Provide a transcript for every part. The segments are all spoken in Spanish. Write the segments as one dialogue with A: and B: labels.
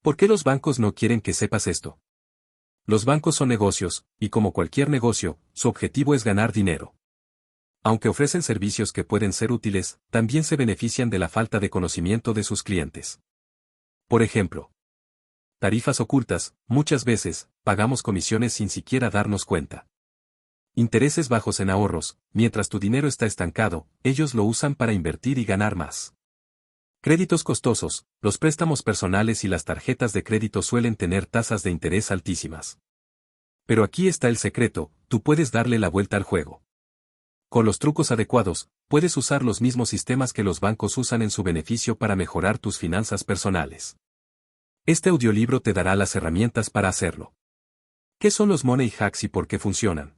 A: ¿Por qué los bancos no quieren que sepas esto? Los bancos son negocios, y como cualquier negocio, su objetivo es ganar dinero. Aunque ofrecen servicios que pueden ser útiles, también se benefician de la falta de conocimiento de sus clientes. Por ejemplo, tarifas ocultas, muchas veces, pagamos comisiones sin siquiera darnos cuenta. Intereses bajos en ahorros, mientras tu dinero está estancado, ellos lo usan para invertir y ganar más. Créditos costosos, los préstamos personales y las tarjetas de crédito suelen tener tasas de interés altísimas. Pero aquí está el secreto, tú puedes darle la vuelta al juego. Con los trucos adecuados, puedes usar los mismos sistemas que los bancos usan en su beneficio para mejorar tus finanzas personales. Este audiolibro te dará las herramientas para hacerlo. ¿Qué son los money hacks y por qué funcionan?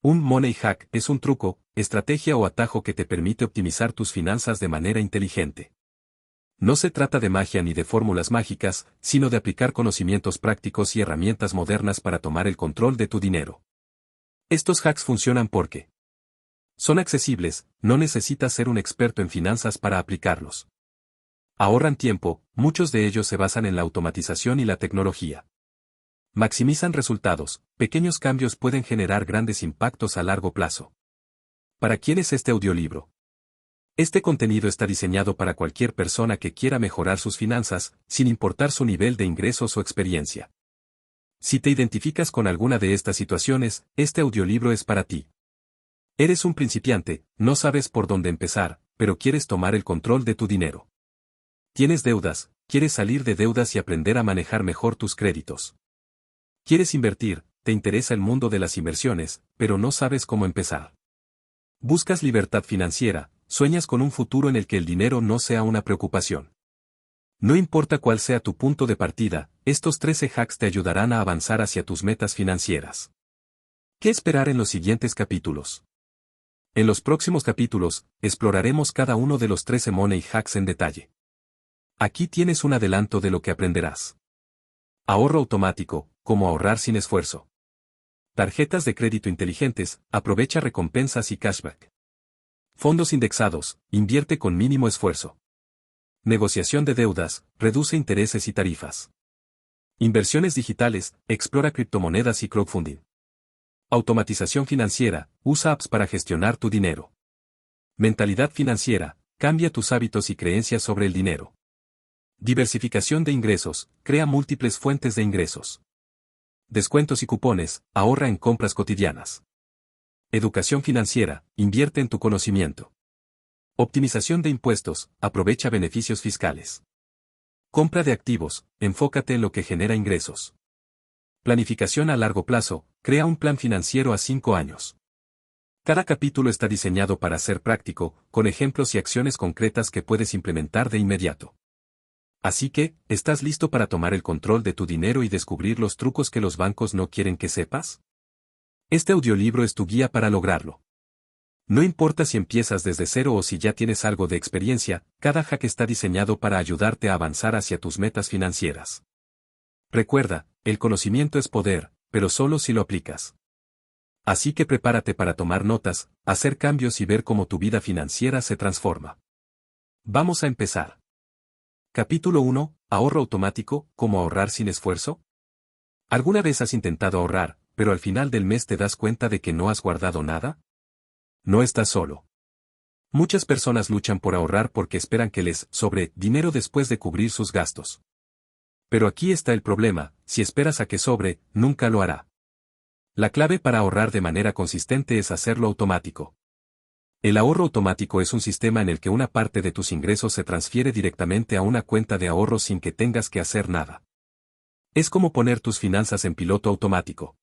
A: Un money hack es un truco, estrategia o atajo que te permite optimizar tus finanzas de manera inteligente. No se trata de magia ni de fórmulas mágicas, sino de aplicar conocimientos prácticos y herramientas modernas para tomar el control de tu dinero. Estos hacks funcionan porque son accesibles, no necesitas ser un experto en finanzas para aplicarlos. Ahorran tiempo, muchos de ellos se basan en la automatización y la tecnología. Maximizan resultados, pequeños cambios pueden generar grandes impactos a largo plazo. ¿Para quién es este audiolibro? Este contenido está diseñado para cualquier persona que quiera mejorar sus finanzas, sin importar su nivel de ingresos o experiencia. Si te identificas con alguna de estas situaciones, este audiolibro es para ti. Eres un principiante, no sabes por dónde empezar, pero quieres tomar el control de tu dinero. Tienes deudas, quieres salir de deudas y aprender a manejar mejor tus créditos. Quieres invertir, te interesa el mundo de las inversiones, pero no sabes cómo empezar. Buscas libertad financiera, sueñas con un futuro en el que el dinero no sea una preocupación. No importa cuál sea tu punto de partida, estos 13 hacks te ayudarán a avanzar hacia tus metas financieras. ¿Qué esperar en los siguientes capítulos? En los próximos capítulos, exploraremos cada uno de los 13 money hacks en detalle. Aquí tienes un adelanto de lo que aprenderás. Ahorro automático, cómo ahorrar sin esfuerzo. Tarjetas de crédito inteligentes, aprovecha recompensas y cashback. Fondos indexados, invierte con mínimo esfuerzo. Negociación de deudas, reduce intereses y tarifas. Inversiones digitales, explora criptomonedas y crowdfunding. Automatización financiera, usa apps para gestionar tu dinero. Mentalidad financiera, cambia tus hábitos y creencias sobre el dinero. Diversificación de ingresos, crea múltiples fuentes de ingresos. Descuentos y cupones, ahorra en compras cotidianas. Educación financiera, invierte en tu conocimiento. Optimización de impuestos, aprovecha beneficios fiscales. Compra de activos, enfócate en lo que genera ingresos. Planificación a largo plazo, crea un plan financiero a 5 años. Cada capítulo está diseñado para ser práctico, con ejemplos y acciones concretas que puedes implementar de inmediato. Así que, ¿estás listo para tomar el control de tu dinero y descubrir los trucos que los bancos no quieren que sepas? Este audiolibro es tu guía para lograrlo. No importa si empiezas desde cero o si ya tienes algo de experiencia, cada hack está diseñado para ayudarte a avanzar hacia tus metas financieras. Recuerda, el conocimiento es poder, pero solo si lo aplicas. Así que prepárate para tomar notas, hacer cambios y ver cómo tu vida financiera se transforma. Vamos a empezar. Capítulo 1. Ahorro automático, ¿cómo ahorrar sin esfuerzo? ¿Alguna vez has intentado ahorrar, pero al final del mes te das cuenta de que no has guardado nada? No estás solo. Muchas personas luchan por ahorrar porque esperan que les sobre dinero después de cubrir sus gastos. Pero aquí está el problema, si esperas a que sobre, nunca lo hará. La clave para ahorrar de manera consistente es hacerlo automático. El ahorro automático es un sistema en el que una parte de tus ingresos se transfiere directamente a una cuenta de ahorro sin que tengas que hacer nada. Es como poner tus finanzas en piloto automático.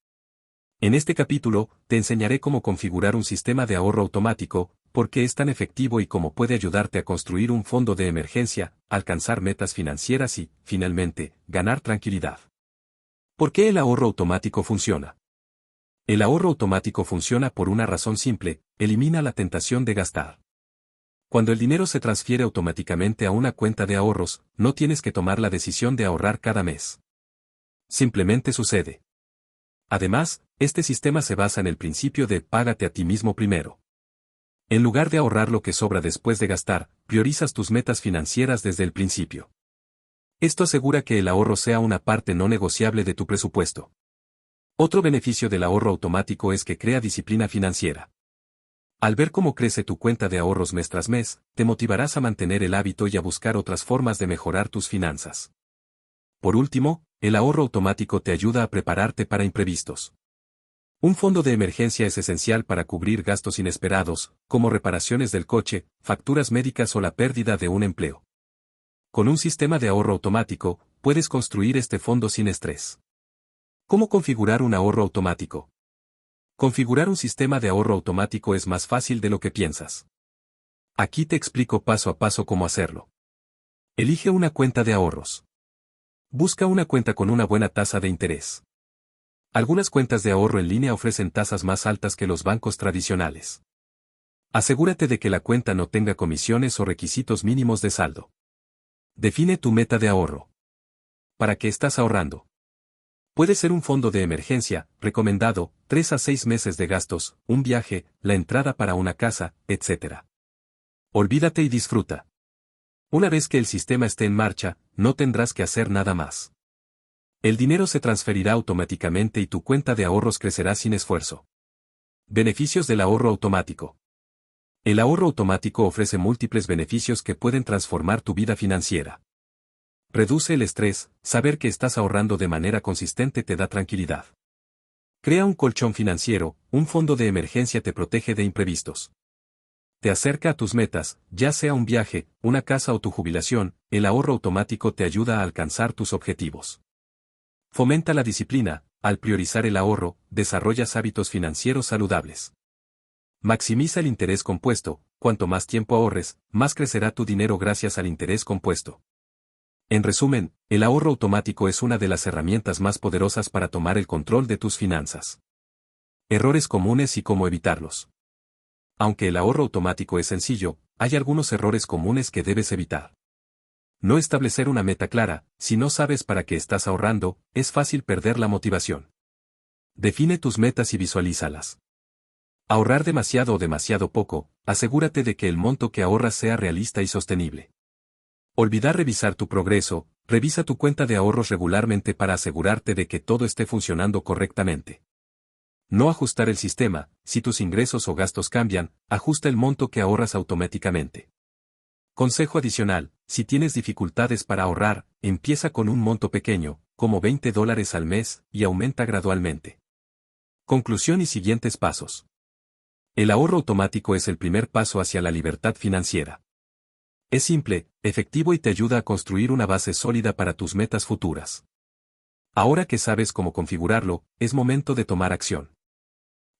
A: En este capítulo, te enseñaré cómo configurar un sistema de ahorro automático, por qué es tan efectivo y cómo puede ayudarte a construir un fondo de emergencia, alcanzar metas financieras y, finalmente, ganar tranquilidad. ¿Por qué el ahorro automático funciona? El ahorro automático funciona por una razón simple, elimina la tentación de gastar. Cuando el dinero se transfiere automáticamente a una cuenta de ahorros, no tienes que tomar la decisión de ahorrar cada mes. Simplemente sucede. Además, este sistema se basa en el principio de págate a ti mismo primero. En lugar de ahorrar lo que sobra después de gastar, priorizas tus metas financieras desde el principio. Esto asegura que el ahorro sea una parte no negociable de tu presupuesto. Otro beneficio del ahorro automático es que crea disciplina financiera. Al ver cómo crece tu cuenta de ahorros mes tras mes, te motivarás a mantener el hábito y a buscar otras formas de mejorar tus finanzas. Por último, el ahorro automático te ayuda a prepararte para imprevistos. Un fondo de emergencia es esencial para cubrir gastos inesperados, como reparaciones del coche, facturas médicas o la pérdida de un empleo. Con un sistema de ahorro automático, puedes construir este fondo sin estrés. ¿Cómo configurar un ahorro automático? Configurar un sistema de ahorro automático es más fácil de lo que piensas. Aquí te explico paso a paso cómo hacerlo. Elige una cuenta de ahorros. Busca una cuenta con una buena tasa de interés. Algunas cuentas de ahorro en línea ofrecen tasas más altas que los bancos tradicionales. Asegúrate de que la cuenta no tenga comisiones o requisitos mínimos de saldo. Define tu meta de ahorro. ¿Para qué estás ahorrando? Puede ser un fondo de emergencia, recomendado, 3 a 6 meses de gastos, un viaje, la entrada para una casa, etc. Olvídate y disfruta. Una vez que el sistema esté en marcha, no tendrás que hacer nada más. El dinero se transferirá automáticamente y tu cuenta de ahorros crecerá sin esfuerzo. Beneficios del ahorro automático. El ahorro automático ofrece múltiples beneficios que pueden transformar tu vida financiera. Reduce el estrés, saber que estás ahorrando de manera consistente te da tranquilidad. Crea un colchón financiero, un fondo de emergencia te protege de imprevistos. Te acerca a tus metas, ya sea un viaje, una casa o tu jubilación, el ahorro automático te ayuda a alcanzar tus objetivos. Fomenta la disciplina, al priorizar el ahorro, desarrollas hábitos financieros saludables. Maximiza el interés compuesto, cuanto más tiempo ahorres, más crecerá tu dinero gracias al interés compuesto. En resumen, el ahorro automático es una de las herramientas más poderosas para tomar el control de tus finanzas. Errores comunes y cómo evitarlos. Aunque el ahorro automático es sencillo, hay algunos errores comunes que debes evitar. No establecer una meta clara, si no sabes para qué estás ahorrando, es fácil perder la motivación. Define tus metas y visualízalas. Ahorrar demasiado o demasiado poco, asegúrate de que el monto que ahorras sea realista y sostenible. Olvidar revisar tu progreso, revisa tu cuenta de ahorros regularmente para asegurarte de que todo esté funcionando correctamente. No ajustar el sistema, si tus ingresos o gastos cambian, ajusta el monto que ahorras automáticamente. Consejo adicional, si tienes dificultades para ahorrar, empieza con un monto pequeño, como $20 al mes, y aumenta gradualmente. Conclusión y siguientes pasos. El ahorro automático es el primer paso hacia la libertad financiera. Es simple, efectivo y te ayuda a construir una base sólida para tus metas futuras. Ahora que sabes cómo configurarlo, es momento de tomar acción.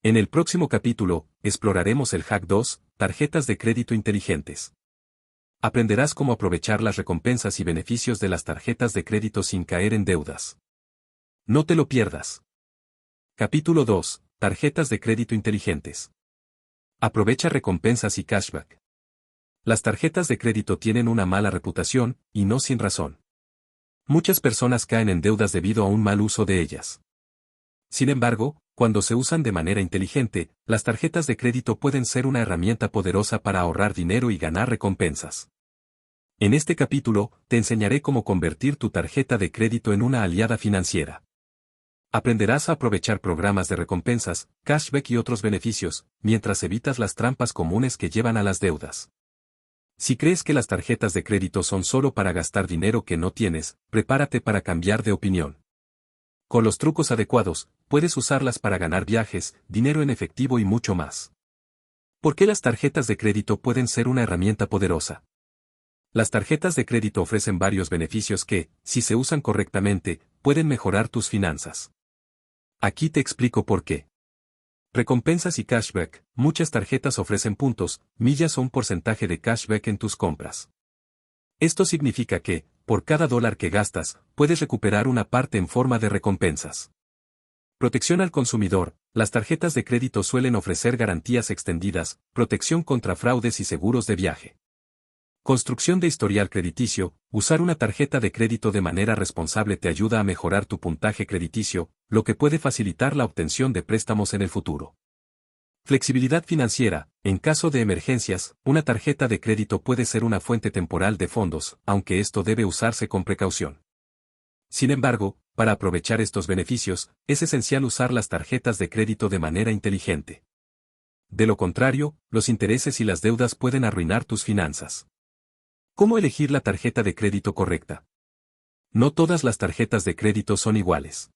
A: En el próximo capítulo, exploraremos el Hack 2, tarjetas de crédito inteligentes. Aprenderás cómo aprovechar las recompensas y beneficios de las tarjetas de crédito sin caer en deudas. No te lo pierdas. Capítulo 2, tarjetas de crédito inteligentes. Aprovecha recompensas y cashback. Las tarjetas de crédito tienen una mala reputación, y no sin razón. Muchas personas caen en deudas debido a un mal uso de ellas. Sin embargo, cuando se usan de manera inteligente, las tarjetas de crédito pueden ser una herramienta poderosa para ahorrar dinero y ganar recompensas. En este capítulo, te enseñaré cómo convertir tu tarjeta de crédito en una aliada financiera. Aprenderás a aprovechar programas de recompensas, cashback y otros beneficios, mientras evitas las trampas comunes que llevan a las deudas. Si crees que las tarjetas de crédito son solo para gastar dinero que no tienes, prepárate para cambiar de opinión. Con los trucos adecuados, puedes usarlas para ganar viajes, dinero en efectivo y mucho más. ¿Por qué las tarjetas de crédito pueden ser una herramienta poderosa? Las tarjetas de crédito ofrecen varios beneficios que, si se usan correctamente, pueden mejorar tus finanzas. Aquí te explico por qué. Recompensas y cashback. Muchas tarjetas ofrecen puntos, millas o un porcentaje de cashback en tus compras. Esto significa que, por cada dólar que gastas, puedes recuperar una parte en forma de recompensas. Protección al consumidor. Las tarjetas de crédito suelen ofrecer garantías extendidas, protección contra fraudes y seguros de viaje. Construcción de historial crediticio. Usar una tarjeta de crédito de manera responsable te ayuda a mejorar tu puntaje crediticio, lo que puede facilitar la obtención de préstamos en el futuro. Flexibilidad financiera. En caso de emergencias, una tarjeta de crédito puede ser una fuente temporal de fondos, aunque esto debe usarse con precaución. Sin embargo, para aprovechar estos beneficios, es esencial usar las tarjetas de crédito de manera inteligente. De lo contrario, los intereses y las deudas pueden arruinar tus finanzas. ¿Cómo elegir la tarjeta de crédito correcta? No todas las tarjetas de crédito son iguales.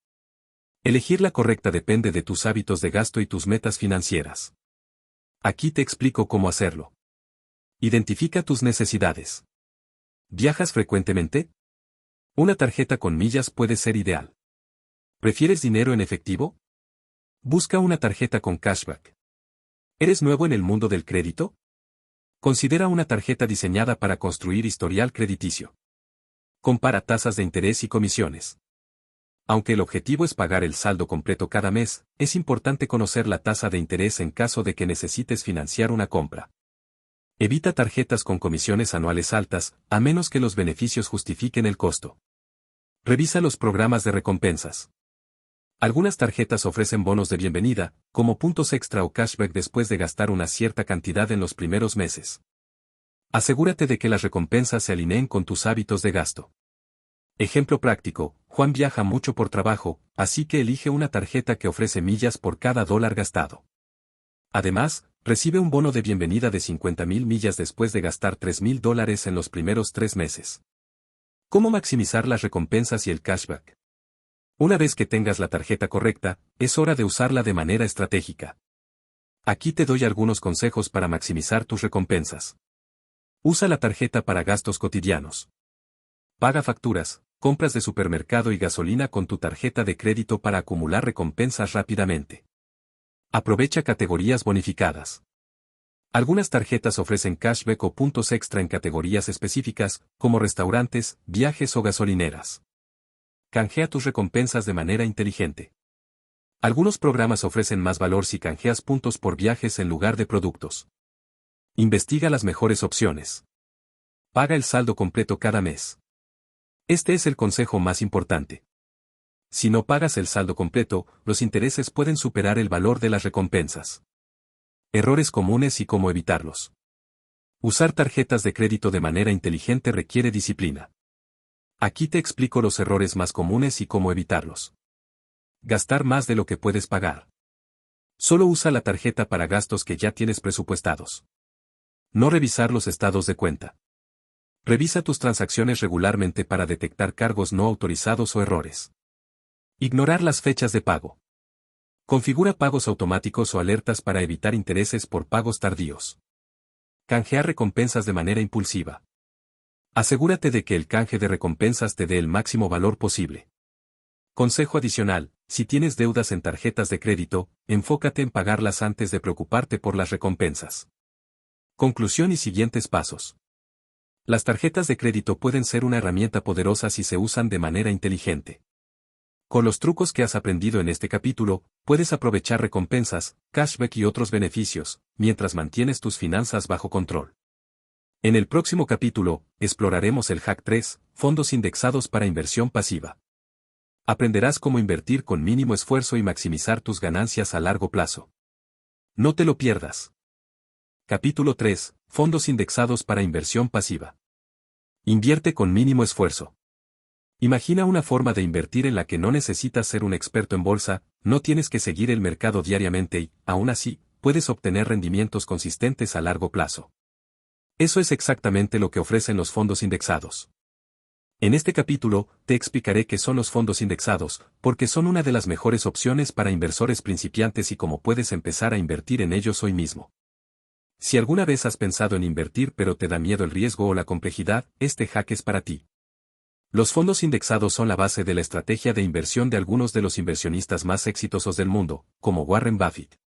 A: Elegir la correcta depende de tus hábitos de gasto y tus metas financieras. Aquí te explico cómo hacerlo. Identifica tus necesidades. ¿Viajas frecuentemente? Una tarjeta con millas puede ser ideal. ¿Prefieres dinero en efectivo? Busca una tarjeta con cashback. ¿Eres nuevo en el mundo del crédito? Considera una tarjeta diseñada para construir historial crediticio. Compara tasas de interés y comisiones. Aunque el objetivo es pagar el saldo completo cada mes, es importante conocer la tasa de interés en caso de que necesites financiar una compra. Evita tarjetas con comisiones anuales altas, a menos que los beneficios justifiquen el costo. Revisa los programas de recompensas. Algunas tarjetas ofrecen bonos de bienvenida, como puntos extra o cashback después de gastar una cierta cantidad en los primeros meses. Asegúrate de que las recompensas se alineen con tus hábitos de gasto. Ejemplo práctico: Juan viaja mucho por trabajo, así que elige una tarjeta que ofrece millas por cada dólar gastado. Además, recibe un bono de bienvenida de 50,000 millas después de gastar $3,000 en los primeros 3 meses. ¿Cómo maximizar las recompensas y el cashback? Una vez que tengas la tarjeta correcta, es hora de usarla de manera estratégica. Aquí te doy algunos consejos para maximizar tus recompensas. Usa la tarjeta para gastos cotidianos. Paga facturas, compras de supermercado y gasolina con tu tarjeta de crédito para acumular recompensas rápidamente. Aprovecha categorías bonificadas. Algunas tarjetas ofrecen cashback o puntos extra en categorías específicas, como restaurantes, viajes o gasolineras. Canjea tus recompensas de manera inteligente. Algunos programas ofrecen más valor si canjeas puntos por viajes en lugar de productos. Investiga las mejores opciones. Paga el saldo completo cada mes. Este es el consejo más importante. Si no pagas el saldo completo, los intereses pueden superar el valor de las recompensas. Errores comunes y cómo evitarlos. Usar tarjetas de crédito de manera inteligente requiere disciplina. Aquí te explico los errores más comunes y cómo evitarlos. Gastar más de lo que puedes pagar. Solo usa la tarjeta para gastos que ya tienes presupuestados. No revisar los estados de cuenta. Revisa tus transacciones regularmente para detectar cargos no autorizados o errores. Ignorar las fechas de pago. Configura pagos automáticos o alertas para evitar intereses por pagos tardíos. Canjear recompensas de manera impulsiva. Asegúrate de que el canje de recompensas te dé el máximo valor posible. Consejo adicional: si tienes deudas en tarjetas de crédito, enfócate en pagarlas antes de preocuparte por las recompensas. Conclusión y siguientes pasos. Las tarjetas de crédito pueden ser una herramienta poderosa si se usan de manera inteligente. Con los trucos que has aprendido en este capítulo, puedes aprovechar recompensas, cashback y otros beneficios, mientras mantienes tus finanzas bajo control. En el próximo capítulo, exploraremos el Hack 3, fondos indexados para inversión pasiva. Aprenderás cómo invertir con mínimo esfuerzo y maximizar tus ganancias a largo plazo. No te lo pierdas. Capítulo 3, fondos indexados para inversión pasiva. Invierte con mínimo esfuerzo. Imagina una forma de invertir en la que no necesitas ser un experto en bolsa, no tienes que seguir el mercado diariamente y, aún así, puedes obtener rendimientos consistentes a largo plazo. Eso es exactamente lo que ofrecen los fondos indexados. En este capítulo, te explicaré qué son los fondos indexados, porque son una de las mejores opciones para inversores principiantes y cómo puedes empezar a invertir en ellos hoy mismo. Si alguna vez has pensado en invertir pero te da miedo el riesgo o la complejidad, este hack es para ti. Los fondos indexados son la base de la estrategia de inversión de algunos de los inversionistas más exitosos del mundo, como Warren Buffett.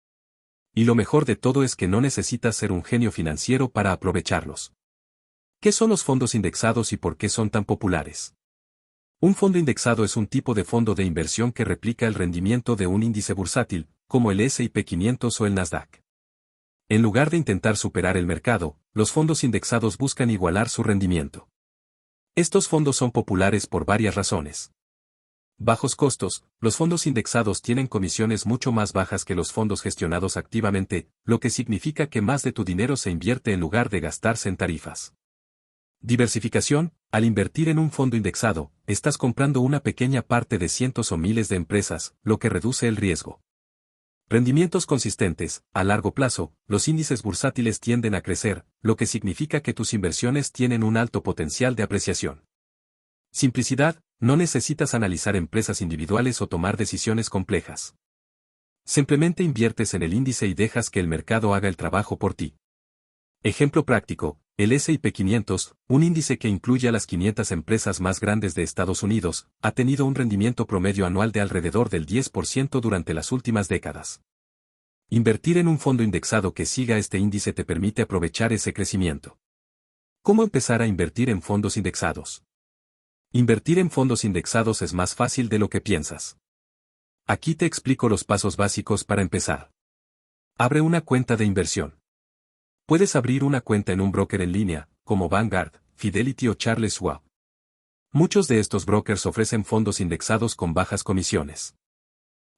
A: Y lo mejor de todo es que no necesitas ser un genio financiero para aprovecharlos. ¿Qué son los fondos indexados y por qué son tan populares? Un fondo indexado es un tipo de fondo de inversión que replica el rendimiento de un índice bursátil, como el S&P 500 o el Nasdaq. En lugar de intentar superar el mercado, los fondos indexados buscan igualar su rendimiento. Estos fondos son populares por varias razones. Bajos costos. Los fondos indexados tienen comisiones mucho más bajas que los fondos gestionados activamente, lo que significa que más de tu dinero se invierte en lugar de gastarse en tarifas. Diversificación. Al invertir en un fondo indexado, estás comprando una pequeña parte de cientos o miles de empresas, lo que reduce el riesgo. Rendimientos consistentes. A largo plazo, los índices bursátiles tienden a crecer, lo que significa que tus inversiones tienen un alto potencial de apreciación. Simplicidad. No necesitas analizar empresas individuales o tomar decisiones complejas. Simplemente inviertes en el índice y dejas que el mercado haga el trabajo por ti. Ejemplo práctico, el S&P 500, un índice que incluye a las 500 empresas más grandes de Estados Unidos, ha tenido un rendimiento promedio anual de alrededor del 10% durante las últimas décadas. Invertir en un fondo indexado que siga este índice te permite aprovechar ese crecimiento. ¿Cómo empezar a invertir en fondos indexados? Invertir en fondos indexados es más fácil de lo que piensas. Aquí te explico los pasos básicos para empezar. Abre una cuenta de inversión. Puedes abrir una cuenta en un broker en línea, como Vanguard, Fidelity o Charles Schwab. Muchos de estos brokers ofrecen fondos indexados con bajas comisiones.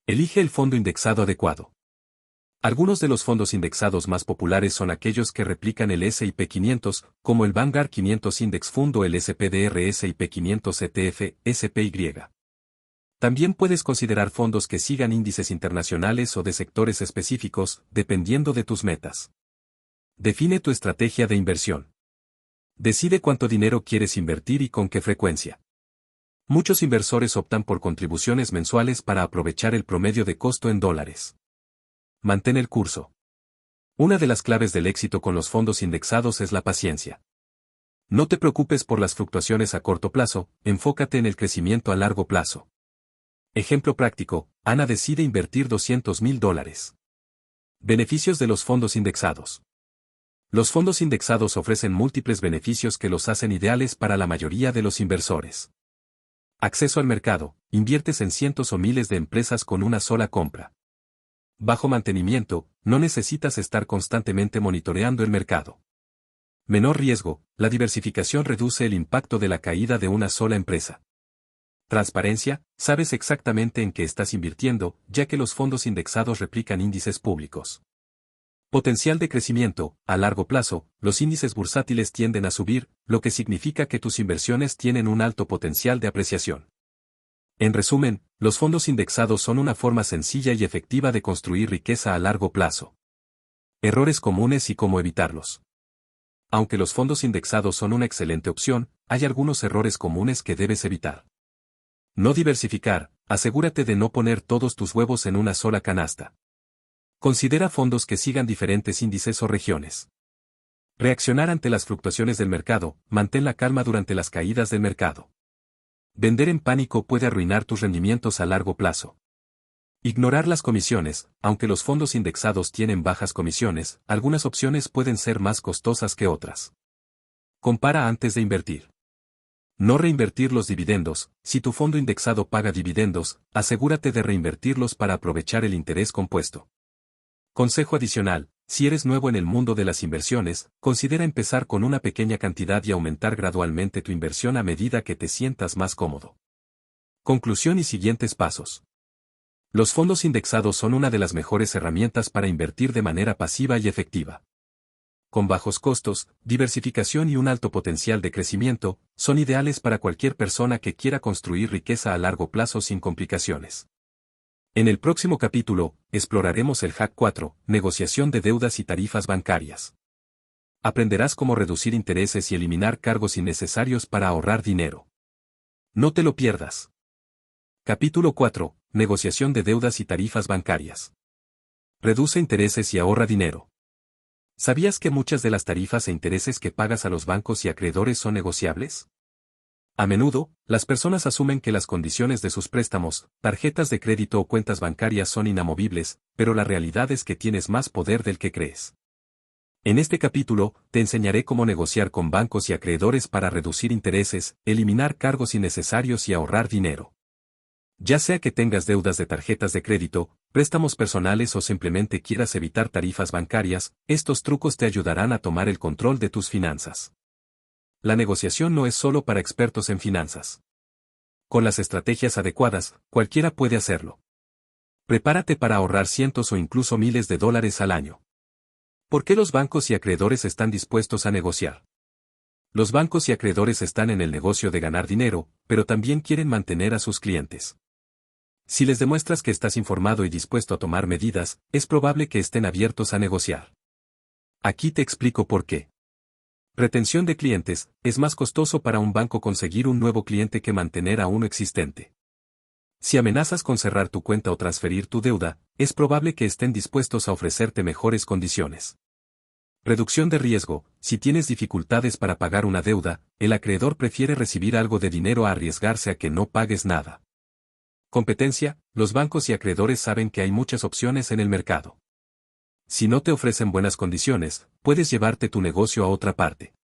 A: Elige el fondo indexado adecuado. Algunos de los fondos indexados más populares son aquellos que replican el S&P 500, como el Vanguard 500 Index Fund o el SPDR S&P 500 ETF, SPY. También puedes considerar fondos que sigan índices internacionales o de sectores específicos, dependiendo de tus metas. Define tu estrategia de inversión. Decide cuánto dinero quieres invertir y con qué frecuencia. Muchos inversores optan por contribuciones mensuales para aprovechar el promedio de costo en dólares. Mantén el curso. Una de las claves del éxito con los fondos indexados es la paciencia. No te preocupes por las fluctuaciones a corto plazo, enfócate en el crecimiento a largo plazo. Ejemplo práctico, Ana decide invertir $200,000. Beneficios de los fondos indexados. Los fondos indexados ofrecen múltiples beneficios que los hacen ideales para la mayoría de los inversores. Acceso al mercado, inviertes en cientos o miles de empresas con una sola compra. Bajo mantenimiento, no necesitas estar constantemente monitoreando el mercado. Menor riesgo, la diversificación reduce el impacto de la caída de una sola empresa. Transparencia, sabes exactamente en qué estás invirtiendo, ya que los fondos indexados replican índices públicos. Potencial de crecimiento, a largo plazo, los índices bursátiles tienden a subir, lo que significa que tus inversiones tienen un alto potencial de apreciación. En resumen, los fondos indexados son una forma sencilla y efectiva de construir riqueza a largo plazo. Errores comunes y cómo evitarlos. Aunque los fondos indexados son una excelente opción, hay algunos errores comunes que debes evitar. No diversificar, asegúrate de no poner todos tus huevos en una sola canasta. Considera fondos que sigan diferentes índices o regiones. Reaccionar ante las fluctuaciones del mercado, mantén la calma durante las caídas del mercado. Vender en pánico puede arruinar tus rendimientos a largo plazo. Ignorar las comisiones, aunque los fondos indexados tienen bajas comisiones, algunas opciones pueden ser más costosas que otras. Compara antes de invertir. No reinvertir los dividendos, si tu fondo indexado paga dividendos, asegúrate de reinvertirlos para aprovechar el interés compuesto. Consejo adicional, si eres nuevo en el mundo de las inversiones, considera empezar con una pequeña cantidad y aumentar gradualmente tu inversión a medida que te sientas más cómodo. Conclusión y siguientes pasos. Los fondos indexados son una de las mejores herramientas para invertir de manera pasiva y efectiva. Con bajos costos, diversificación y un alto potencial de crecimiento, son ideales para cualquier persona que quiera construir riqueza a largo plazo sin complicaciones. En el próximo capítulo, exploraremos el Hack 4, negociación de deudas y tarifas bancarias. Aprenderás cómo reducir intereses y eliminar cargos innecesarios para ahorrar dinero. No te lo pierdas. Capítulo 4, negociación de deudas y tarifas bancarias. Reduce intereses y ahorra dinero. ¿Sabías que muchas de las tarifas e intereses que pagas a los bancos y acreedores son negociables? A menudo, las personas asumen que las condiciones de sus préstamos, tarjetas de crédito o cuentas bancarias son inamovibles, pero la realidad es que tienes más poder del que crees. En este capítulo, te enseñaré cómo negociar con bancos y acreedores para reducir intereses, eliminar cargos innecesarios y ahorrar dinero. Ya sea que tengas deudas de tarjetas de crédito, préstamos personales o simplemente quieras evitar tarifas bancarias, estos trucos te ayudarán a tomar el control de tus finanzas. La negociación no es solo para expertos en finanzas. Con las estrategias adecuadas, cualquiera puede hacerlo. Prepárate para ahorrar cientos o incluso miles de dólares al año. ¿Por qué los bancos y acreedores están dispuestos a negociar? Los bancos y acreedores están en el negocio de ganar dinero, pero también quieren mantener a sus clientes. Si les demuestras que estás informado y dispuesto a tomar medidas, es probable que estén abiertos a negociar. Aquí te explico por qué. Retención de clientes: es más costoso para un banco conseguir un nuevo cliente que mantener a uno existente. Si amenazas con cerrar tu cuenta o transferir tu deuda, es probable que estén dispuestos a ofrecerte mejores condiciones. Reducción de riesgo: si tienes dificultades para pagar una deuda, el acreedor prefiere recibir algo de dinero a arriesgarse a que no pagues nada. Competencia: los bancos y acreedores saben que hay muchas opciones en el mercado. Si no te ofrecen buenas condiciones, puedes llevarte tu negocio a otra parte.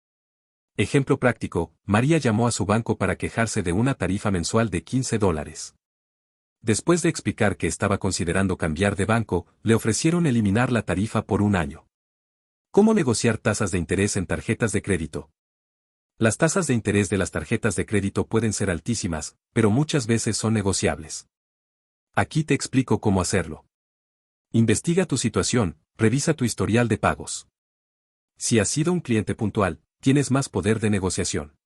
A: Ejemplo práctico: María llamó a su banco para quejarse de una tarifa mensual de $15. Después de explicar que estaba considerando cambiar de banco, le ofrecieron eliminar la tarifa por un año. ¿Cómo negociar tasas de interés en tarjetas de crédito? Las tasas de interés de las tarjetas de crédito pueden ser altísimas, pero muchas veces son negociables. Aquí te explico cómo hacerlo. Investiga tu situación, revisa tu historial de pagos. Si has sido un cliente puntual, tienes más poder de negociación.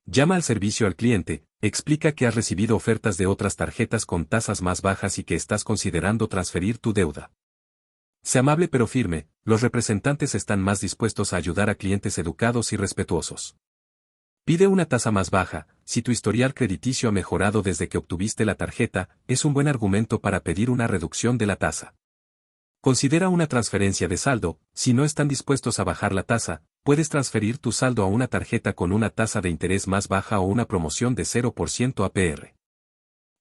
A: Llama al servicio al cliente, explica que has recibido ofertas de otras tarjetas con tasas más bajas y que estás considerando transferir tu deuda. Sé amable pero firme: los representantes están más dispuestos a ayudar a clientes educados y respetuosos. Pide una tasa más baja: si tu historial crediticio ha mejorado desde que obtuviste la tarjeta, es un buen argumento para pedir una reducción de la tasa. Considera una transferencia de saldo: si no están dispuestos a bajar la tasa, puedes transferir tu saldo a una tarjeta con una tasa de interés más baja o una promoción de 0% APR.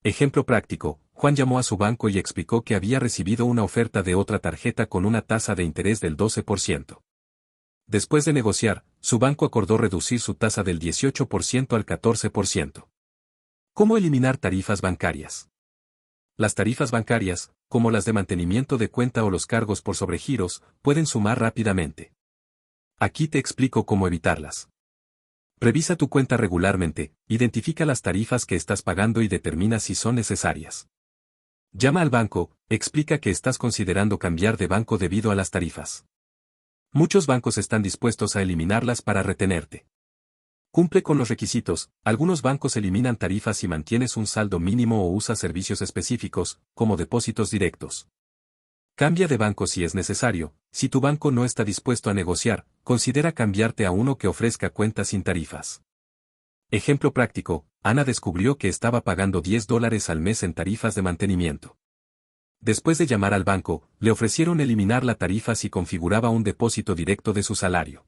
A: Ejemplo práctico: Juan llamó a su banco y explicó que había recibido una oferta de otra tarjeta con una tasa de interés del 12%. Después de negociar, su banco acordó reducir su tasa del 18% al 14%. ¿Cómo eliminar tarifas bancarias? Las tarifas bancarias, como las de mantenimiento de cuenta o los cargos por sobregiros, pueden sumar rápidamente. Aquí te explico cómo evitarlas. Revisa tu cuenta regularmente, identifica las tarifas que estás pagando y determina si son necesarias. Llama al banco, explica que estás considerando cambiar de banco debido a las tarifas. Muchos bancos están dispuestos a eliminarlas para retenerte. Cumple con los requisitos: algunos bancos eliminan tarifas si mantienes un saldo mínimo o usas servicios específicos, como depósitos directos. Cambia de banco si es necesario: si tu banco no está dispuesto a negociar, considera cambiarte a uno que ofrezca cuentas sin tarifas. Ejemplo práctico: Ana descubrió que estaba pagando $10 al mes en tarifas de mantenimiento. Después de llamar al banco, le ofrecieron eliminar la tarifa si configuraba un depósito directo de su salario.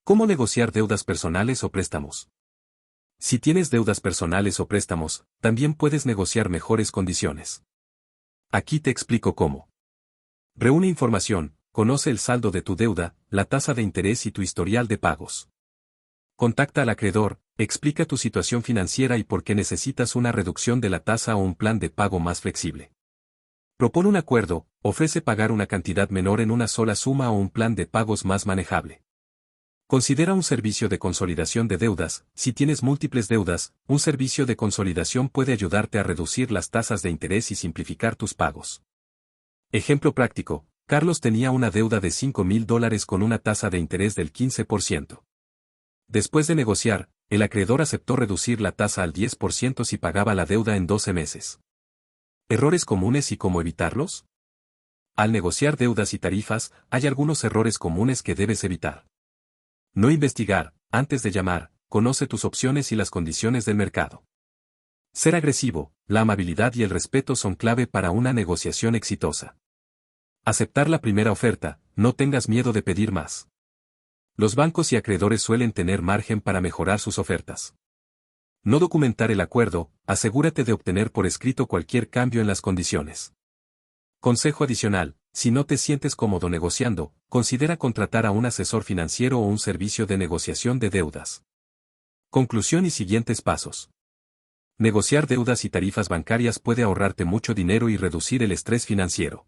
A: ¿Cómo negociar deudas personales o préstamos? Si tienes deudas personales o préstamos, también puedes negociar mejores condiciones. Aquí te explico cómo. Reúne información: conoce el saldo de tu deuda, la tasa de interés y tu historial de pagos. Contacta al acreedor, explica tu situación financiera y por qué necesitas una reducción de la tasa o un plan de pago más flexible. Propone un acuerdo: ofrece pagar una cantidad menor en una sola suma o un plan de pagos más manejable. Considera un servicio de consolidación de deudas: si tienes múltiples deudas, un servicio de consolidación puede ayudarte a reducir las tasas de interés y simplificar tus pagos. Ejemplo práctico: Carlos tenía una deuda de $5,000 con una tasa de interés del 15%. Después de negociar, el acreedor aceptó reducir la tasa al 10% si pagaba la deuda en 12 meses. ¿Errores comunes y cómo evitarlos? Al negociar deudas y tarifas, hay algunos errores comunes que debes evitar. No investigar: antes de llamar, conoce tus opciones y las condiciones del mercado. Ser agresivo: la amabilidad y el respeto son clave para una negociación exitosa. Aceptar la primera oferta: no tengas miedo de pedir más. Los bancos y acreedores suelen tener margen para mejorar sus ofertas. No documentar el acuerdo: asegúrate de obtener por escrito cualquier cambio en las condiciones. Consejo adicional: si no te sientes cómodo negociando, considera contratar a un asesor financiero o un servicio de negociación de deudas. Conclusión y siguientes pasos. Negociar deudas y tarifas bancarias puede ahorrarte mucho dinero y reducir el estrés financiero.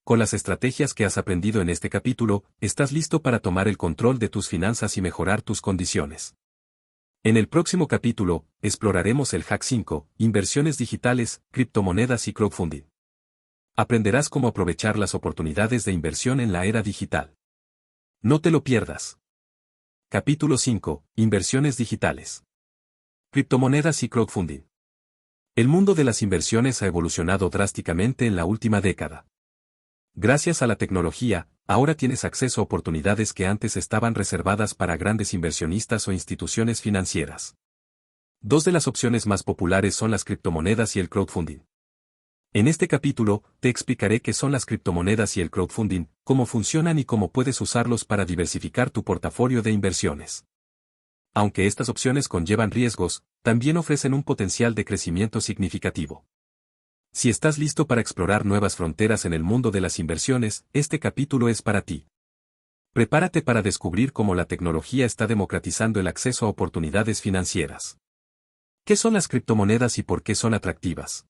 A: Con las estrategias que has aprendido en este capítulo, estás listo para tomar el control de tus finanzas y mejorar tus condiciones. En el próximo capítulo, exploraremos el Hack 5, inversiones digitales, criptomonedas y crowdfunding. Aprenderás cómo aprovechar las oportunidades de inversión en la era digital. No te lo pierdas. Capítulo 5, inversiones digitales. Criptomonedas y crowdfunding. El mundo de las inversiones ha evolucionado drásticamente en la última década. Gracias a la tecnología, ahora tienes acceso a oportunidades que antes estaban reservadas para grandes inversionistas o instituciones financieras. Dos de las opciones más populares son las criptomonedas y el crowdfunding. En este capítulo, te explicaré qué son las criptomonedas y el crowdfunding, cómo funcionan y cómo puedes usarlos para diversificar tu portafolio de inversiones. Aunque estas opciones conllevan riesgos, también ofrecen un potencial de crecimiento significativo. Si estás listo para explorar nuevas fronteras en el mundo de las inversiones, este capítulo es para ti. Prepárate para descubrir cómo la tecnología está democratizando el acceso a oportunidades financieras. ¿Qué son las criptomonedas y por qué son atractivas?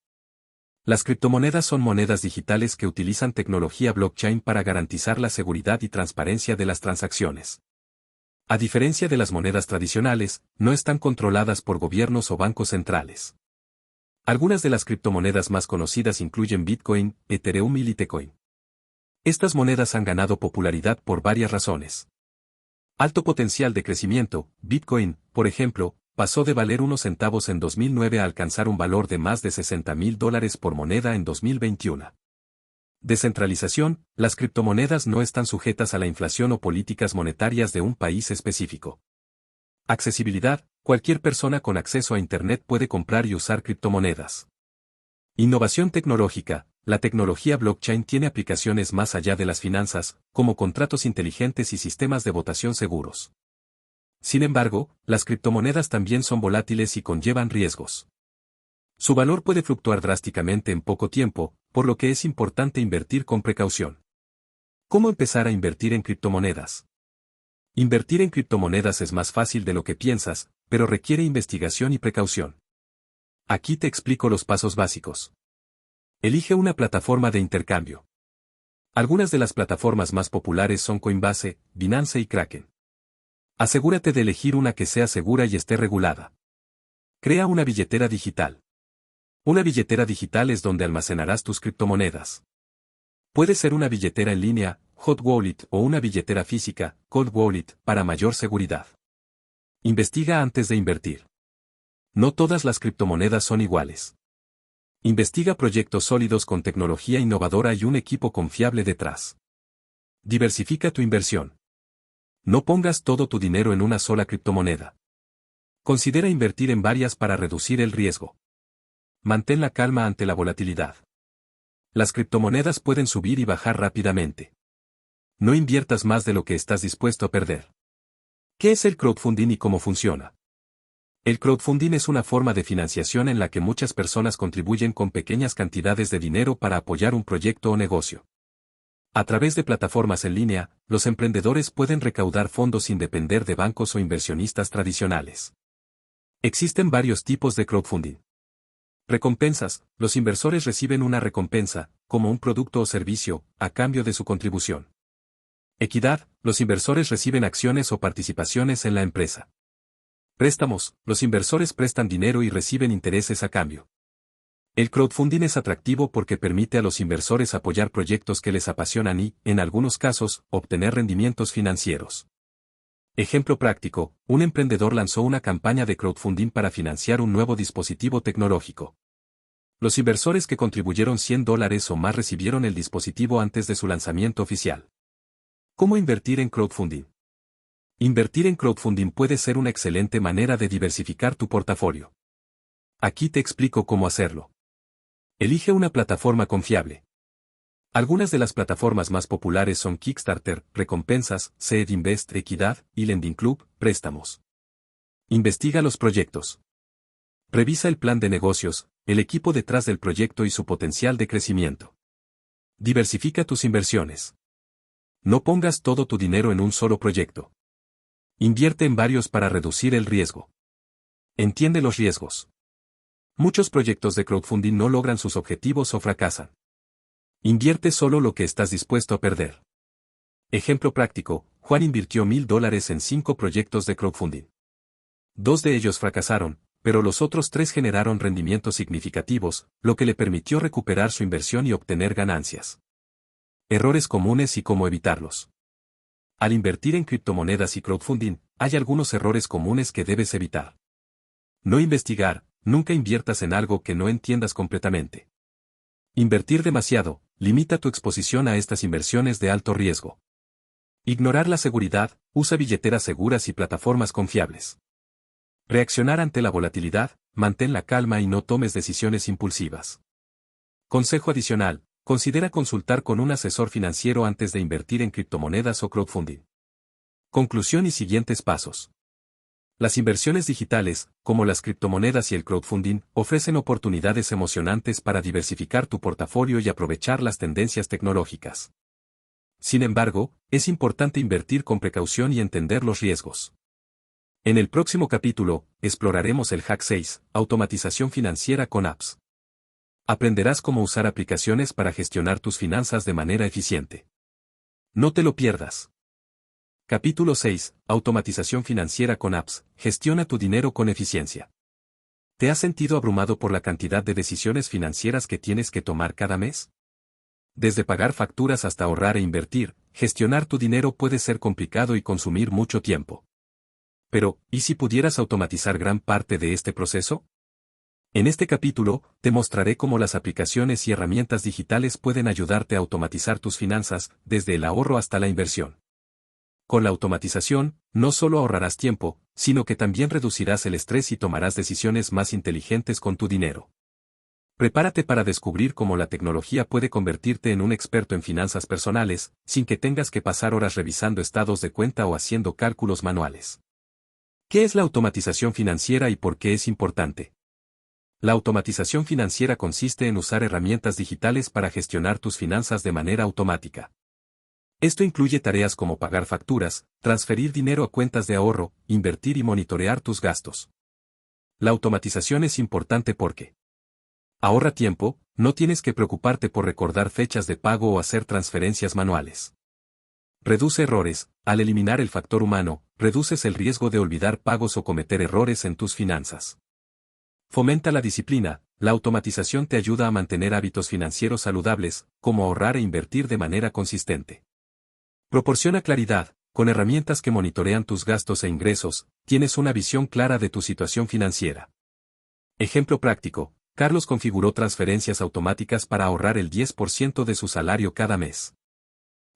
A: Las criptomonedas son monedas digitales que utilizan tecnología blockchain para garantizar la seguridad y transparencia de las transacciones. A diferencia de las monedas tradicionales, no están controladas por gobiernos o bancos centrales. Algunas de las criptomonedas más conocidas incluyen Bitcoin, Ethereum y Litecoin. Estas monedas han ganado popularidad por varias razones. Alto potencial de crecimiento. Bitcoin, por ejemplo, pasó de valer unos centavos en 2009 a alcanzar un valor de más de $60,000 por moneda en 2021. Descentralización. Las criptomonedas no están sujetas a la inflación o políticas monetarias de un país específico. Accesibilidad. Cualquier persona con acceso a Internet puede comprar y usar criptomonedas. Innovación tecnológica. La tecnología blockchain tiene aplicaciones más allá de las finanzas, como contratos inteligentes y sistemas de votación seguros. Sin embargo, las criptomonedas también son volátiles y conllevan riesgos. Su valor puede fluctuar drásticamente en poco tiempo, por lo que es importante invertir con precaución. ¿Cómo empezar a invertir en criptomonedas? Invertir en criptomonedas es más fácil de lo que piensas, pero requiere investigación y precaución. Aquí te explico los pasos básicos. Elige una plataforma de intercambio. Algunas de las plataformas más populares son Coinbase, Binance y Kraken. Asegúrate de elegir una que sea segura y esté regulada. Crea una billetera digital. Una billetera digital es donde almacenarás tus criptomonedas. Puede ser una billetera en línea, Hot Wallet o una billetera física, Cold Wallet, para mayor seguridad. Investiga antes de invertir. No todas las criptomonedas son iguales. Investiga proyectos sólidos con tecnología innovadora y un equipo confiable detrás. Diversifica tu inversión. No pongas todo tu dinero en una sola criptomoneda. Considera invertir en varias para reducir el riesgo. Mantén la calma ante la volatilidad. Las criptomonedas pueden subir y bajar rápidamente. No inviertas más de lo que estás dispuesto a perder. ¿Qué es el crowdfunding y cómo funciona? El crowdfunding es una forma de financiación en la que muchas personas contribuyen con pequeñas cantidades de dinero para apoyar un proyecto o negocio. A través de plataformas en línea, los emprendedores pueden recaudar fondos sin depender de bancos o inversionistas tradicionales. Existen varios tipos de crowdfunding. Recompensas. Los inversores reciben una recompensa, como un producto o servicio, a cambio de su contribución. Equidad. Los inversores reciben acciones o participaciones en la empresa. Préstamos. Los inversores prestan dinero y reciben intereses a cambio. El crowdfunding es atractivo porque permite a los inversores apoyar proyectos que les apasionan y, en algunos casos, obtener rendimientos financieros. Ejemplo práctico, un emprendedor lanzó una campaña de crowdfunding para financiar un nuevo dispositivo tecnológico. Los inversores que contribuyeron $100 o más recibieron el dispositivo antes de su lanzamiento oficial. ¿Cómo invertir en crowdfunding? Invertir en crowdfunding puede ser una excelente manera de diversificar tu portafolio. Aquí te explico cómo hacerlo. Elige una plataforma confiable. Algunas de las plataformas más populares son Kickstarter, recompensas, Seed Invest, Equidad, y Lending Club, préstamos. Investiga los proyectos. Revisa el plan de negocios, el equipo detrás del proyecto y su potencial de crecimiento. Diversifica tus inversiones. No pongas todo tu dinero en un solo proyecto. Invierte en varios para reducir el riesgo. Entiende los riesgos. Muchos proyectos de crowdfunding no logran sus objetivos o fracasan. Invierte solo lo que estás dispuesto a perder. Ejemplo práctico, Juan invirtió $1,000 en 5 proyectos de crowdfunding. 2 de ellos fracasaron, pero los otros 3 generaron rendimientos significativos, lo que le permitió recuperar su inversión y obtener ganancias. Errores comunes y cómo evitarlos. Al invertir en criptomonedas y crowdfunding, hay algunos errores comunes que debes evitar. No investigar, nunca inviertas en algo que no entiendas completamente. Invertir demasiado, limita tu exposición a estas inversiones de alto riesgo. Ignorar la seguridad, usa billeteras seguras y plataformas confiables. Reaccionar ante la volatilidad, mantén la calma y no tomes decisiones impulsivas. Consejo adicional, considera consultar con un asesor financiero antes de invertir en criptomonedas o crowdfunding. Conclusión y siguientes pasos. Las inversiones digitales, como las criptomonedas y el crowdfunding, ofrecen oportunidades emocionantes para diversificar tu portafolio y aprovechar las tendencias tecnológicas. Sin embargo, es importante invertir con precaución y entender los riesgos. En el próximo capítulo, exploraremos el Hack 6, automatización financiera con apps. Aprenderás cómo usar aplicaciones para gestionar tus finanzas de manera eficiente. No te lo pierdas. Capítulo 6, automatización financiera con apps, gestiona tu dinero con eficiencia. ¿Te has sentido abrumado por la cantidad de decisiones financieras que tienes que tomar cada mes? Desde pagar facturas hasta ahorrar e invertir, gestionar tu dinero puede ser complicado y consumir mucho tiempo. Pero, ¿y si pudieras automatizar gran parte de este proceso? En este capítulo, te mostraré cómo las aplicaciones y herramientas digitales pueden ayudarte a automatizar tus finanzas, desde el ahorro hasta la inversión. Con la automatización, no solo ahorrarás tiempo, sino que también reducirás el estrés y tomarás decisiones más inteligentes con tu dinero. Prepárate para descubrir cómo la tecnología puede convertirte en un experto en finanzas personales, sin que tengas que pasar horas revisando estados de cuenta o haciendo cálculos manuales. ¿Qué es la automatización financiera y por qué es importante? La automatización financiera consiste en usar herramientas digitales para gestionar tus finanzas de manera automática. Esto incluye tareas como pagar facturas, transferir dinero a cuentas de ahorro, invertir y monitorear tus gastos. La automatización es importante porque ahorra tiempo, no tienes que preocuparte por recordar fechas de pago o hacer transferencias manuales. Reduce errores, al eliminar el factor humano, reduces el riesgo de olvidar pagos o cometer errores en tus finanzas. Fomenta la disciplina, la automatización te ayuda a mantener hábitos financieros saludables, como ahorrar e invertir de manera consistente. Proporciona claridad, con herramientas que monitorean tus gastos e ingresos, tienes una visión clara de tu situación financiera. Ejemplo práctico, Carlos configuró transferencias automáticas para ahorrar el 10% de su salario cada mes.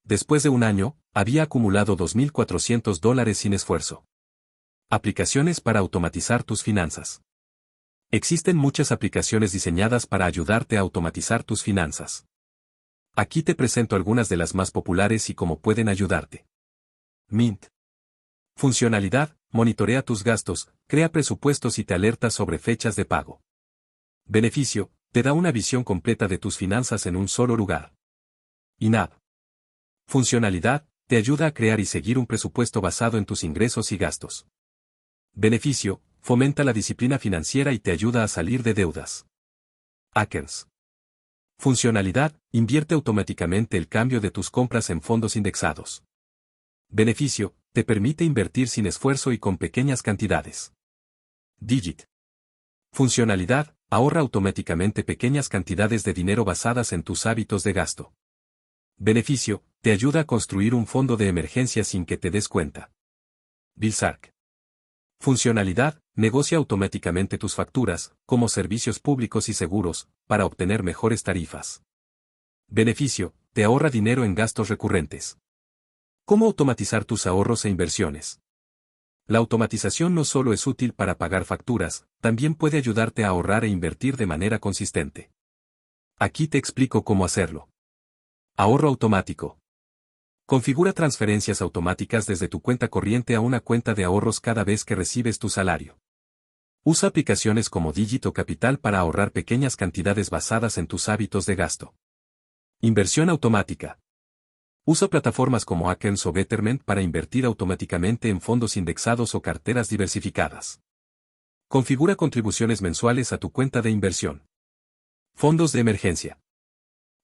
A: Después de un año, había acumulado $2,400 sin esfuerzo. Aplicaciones para automatizar tus finanzas. Existen muchas aplicaciones diseñadas para ayudarte a automatizar tus finanzas. Aquí te presento algunas de las más populares y cómo pueden ayudarte. Mint. Funcionalidad, monitorea tus gastos, crea presupuestos y te alerta sobre fechas de pago. Beneficio, te da una visión completa de tus finanzas en un solo lugar. INAB. Funcionalidad, te ayuda a crear y seguir un presupuesto basado en tus ingresos y gastos. Beneficio, fomenta la disciplina financiera y te ayuda a salir de deudas. Ackers. Funcionalidad, invierte automáticamente el cambio de tus compras en fondos indexados. Beneficio, te permite invertir sin esfuerzo y con pequeñas cantidades. Digit. Funcionalidad, ahorra automáticamente pequeñas cantidades de dinero basadas en tus hábitos de gasto. Beneficio, te ayuda a construir un fondo de emergencia sin que te des cuenta. Bilsark. Funcionalidad, negocia automáticamente tus facturas, como servicios públicos y seguros, para obtener mejores tarifas. Beneficio, te ahorra dinero en gastos recurrentes. ¿Cómo automatizar tus ahorros e inversiones? La automatización no solo es útil para pagar facturas, también puede ayudarte a ahorrar e invertir de manera consistente. Aquí te explico cómo hacerlo. Ahorro automático. Configura transferencias automáticas desde tu cuenta corriente a una cuenta de ahorros cada vez que recibes tu salario. Usa aplicaciones como Digit o Capital para ahorrar pequeñas cantidades basadas en tus hábitos de gasto. Inversión automática. Usa plataformas como Ackens o Betterment para invertir automáticamente en fondos indexados o carteras diversificadas. Configura contribuciones mensuales a tu cuenta de inversión. Fondos de emergencia.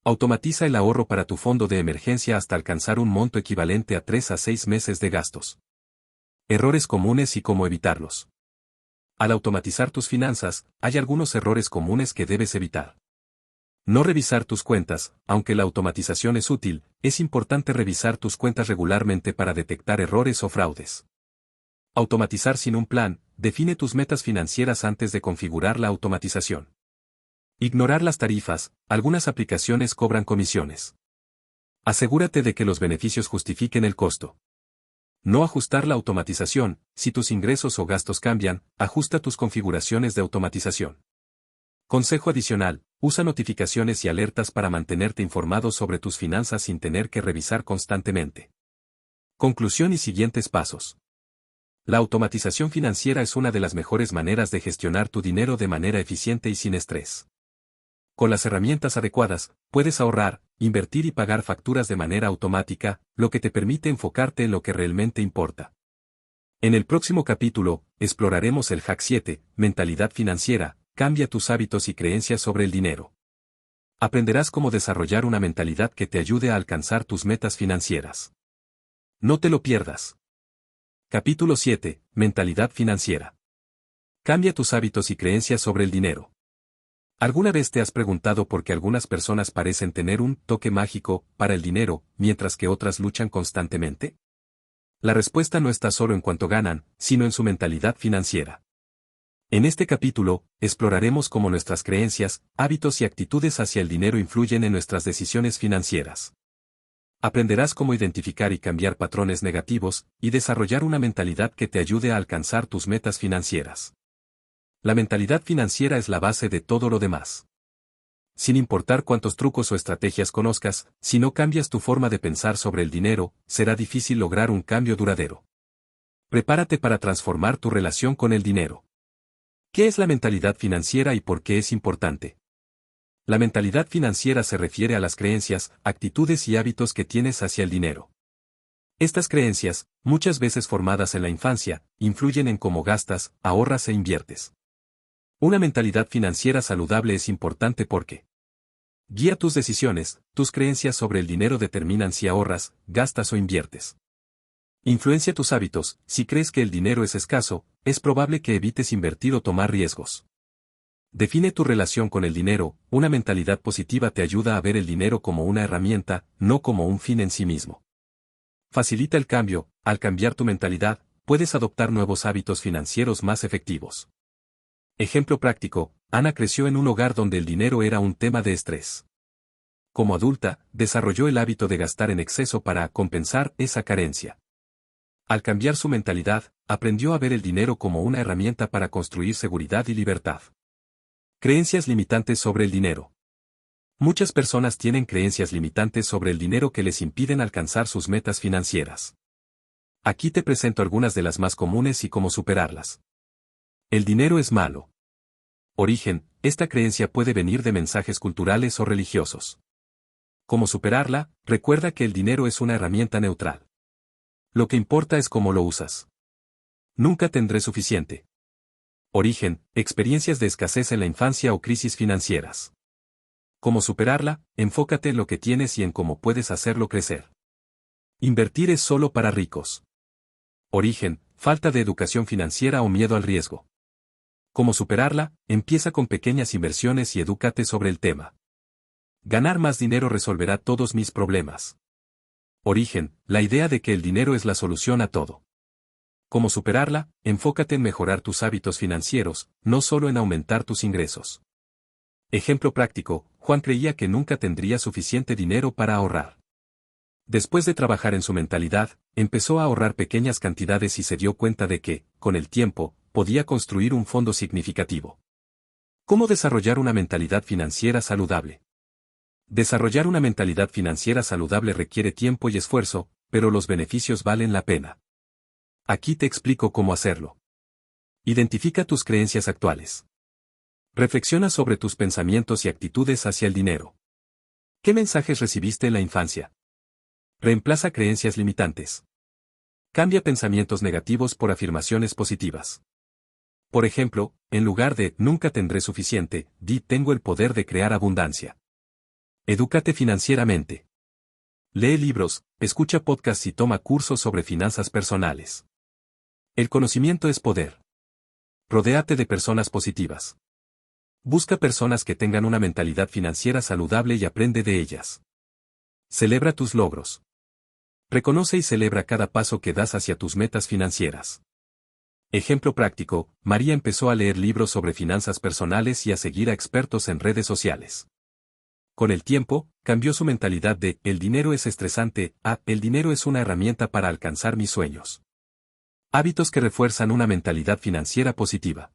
A: Automatiza el ahorro para tu fondo de emergencia hasta alcanzar un monto equivalente a 3 a 6 meses de gastos. Errores comunes y cómo evitarlos. Al automatizar tus finanzas, hay algunos errores comunes que debes evitar. No revisar tus cuentas. Aunque la automatización es útil, es importante revisar tus cuentas regularmente para detectar errores o fraudes. Automatizar sin un plan. Define tus metas financieras antes de configurar la automatización. Ignorar las tarifas. Algunas aplicaciones cobran comisiones. Asegúrate de que los beneficios justifiquen el costo. No ajustar la automatización. Si tus ingresos o gastos cambian, ajusta tus configuraciones de automatización. Consejo adicional: usa notificaciones y alertas para mantenerte informado sobre tus finanzas sin tener que revisar constantemente. Conclusión y siguientes pasos. La automatización financiera es una de las mejores maneras de gestionar tu dinero de manera eficiente y sin estrés. Con las herramientas adecuadas, puedes ahorrar, invertir y pagar facturas de manera automática, lo que te permite enfocarte en lo que realmente importa. En el próximo capítulo, exploraremos el Hack 7, Mentalidad Financiera. Cambia tus hábitos y creencias sobre el dinero. Aprenderás cómo desarrollar una mentalidad que te ayude a alcanzar tus metas financieras. No te lo pierdas. Capítulo 7, Mentalidad Financiera. Cambia tus hábitos y creencias sobre el dinero. ¿Alguna vez te has preguntado por qué algunas personas parecen tener un toque mágico para el dinero, mientras que otras luchan constantemente? La respuesta no está solo en cuánto ganan, sino en su mentalidad financiera. En este capítulo, exploraremos cómo nuestras creencias, hábitos y actitudes hacia el dinero influyen en nuestras decisiones financieras. Aprenderás cómo identificar y cambiar patrones negativos, y desarrollar una mentalidad que te ayude a alcanzar tus metas financieras. La mentalidad financiera es la base de todo lo demás. Sin importar cuántos trucos o estrategias conozcas, si no cambias tu forma de pensar sobre el dinero, será difícil lograr un cambio duradero. Prepárate para transformar tu relación con el dinero. ¿Qué es la mentalidad financiera y por qué es importante? La mentalidad financiera se refiere a las creencias, actitudes y hábitos que tienes hacia el dinero. Estas creencias, muchas veces formadas en la infancia, influyen en cómo gastas, ahorras e inviertes. Una mentalidad financiera saludable es importante porque guía tus decisiones. Tus creencias sobre el dinero determinan si ahorras, gastas o inviertes. Influencia tus hábitos. Si crees que el dinero es escaso, es probable que evites invertir o tomar riesgos. Define tu relación con el dinero. Una mentalidad positiva te ayuda a ver el dinero como una herramienta, no como un fin en sí mismo. Facilita el cambio. Al cambiar tu mentalidad, puedes adoptar nuevos hábitos financieros más efectivos. Ejemplo práctico: Ana creció en un hogar donde el dinero era un tema de estrés. Como adulta, desarrolló el hábito de gastar en exceso para compensar esa carencia. Al cambiar su mentalidad, aprendió a ver el dinero como una herramienta para construir seguridad y libertad. Creencias limitantes sobre el dinero. Muchas personas tienen creencias limitantes sobre el dinero que les impiden alcanzar sus metas financieras. Aquí te presento algunas de las más comunes y cómo superarlas. El dinero es malo. Origen: esta creencia puede venir de mensajes culturales o religiosos. ¿Cómo superarla? Recuerda que el dinero es una herramienta neutral. Lo que importa es cómo lo usas. Nunca tendré suficiente. Origen: experiencias de escasez en la infancia o crisis financieras. ¿Cómo superarla? Enfócate en lo que tienes y en cómo puedes hacerlo crecer. Invertir es solo para ricos. Origen: falta de educación financiera o miedo al riesgo. ¿Cómo superarla? Empieza con pequeñas inversiones y edúcate sobre el tema. Ganar más dinero resolverá todos mis problemas. Origen: la idea de que el dinero es la solución a todo. ¿Cómo superarla? Enfócate en mejorar tus hábitos financieros, no solo en aumentar tus ingresos. Ejemplo práctico: Juan creía que nunca tendría suficiente dinero para ahorrar. Después de trabajar en su mentalidad, empezó a ahorrar pequeñas cantidades y se dio cuenta de que, con el tiempo, podía construir un fondo significativo. ¿Cómo desarrollar una mentalidad financiera saludable? Desarrollar una mentalidad financiera saludable requiere tiempo y esfuerzo, pero los beneficios valen la pena. Aquí te explico cómo hacerlo. Identifica tus creencias actuales. Reflexiona sobre tus pensamientos y actitudes hacia el dinero. ¿Qué mensajes recibiste en la infancia? Reemplaza creencias limitantes. Cambia pensamientos negativos por afirmaciones positivas. Por ejemplo, en lugar de "nunca tendré suficiente", di "tengo el poder de crear abundancia". Edúcate financieramente. Lee libros, escucha podcasts y toma cursos sobre finanzas personales. El conocimiento es poder. Rodéate de personas positivas. Busca personas que tengan una mentalidad financiera saludable y aprende de ellas. Celebra tus logros. Reconoce y celebra cada paso que das hacia tus metas financieras. Ejemplo práctico, María empezó a leer libros sobre finanzas personales y a seguir a expertos en redes sociales. Con el tiempo, cambió su mentalidad de «el dinero es estresante» a «el dinero es una herramienta para alcanzar mis sueños». Hábitos que refuerzan una mentalidad financiera positiva.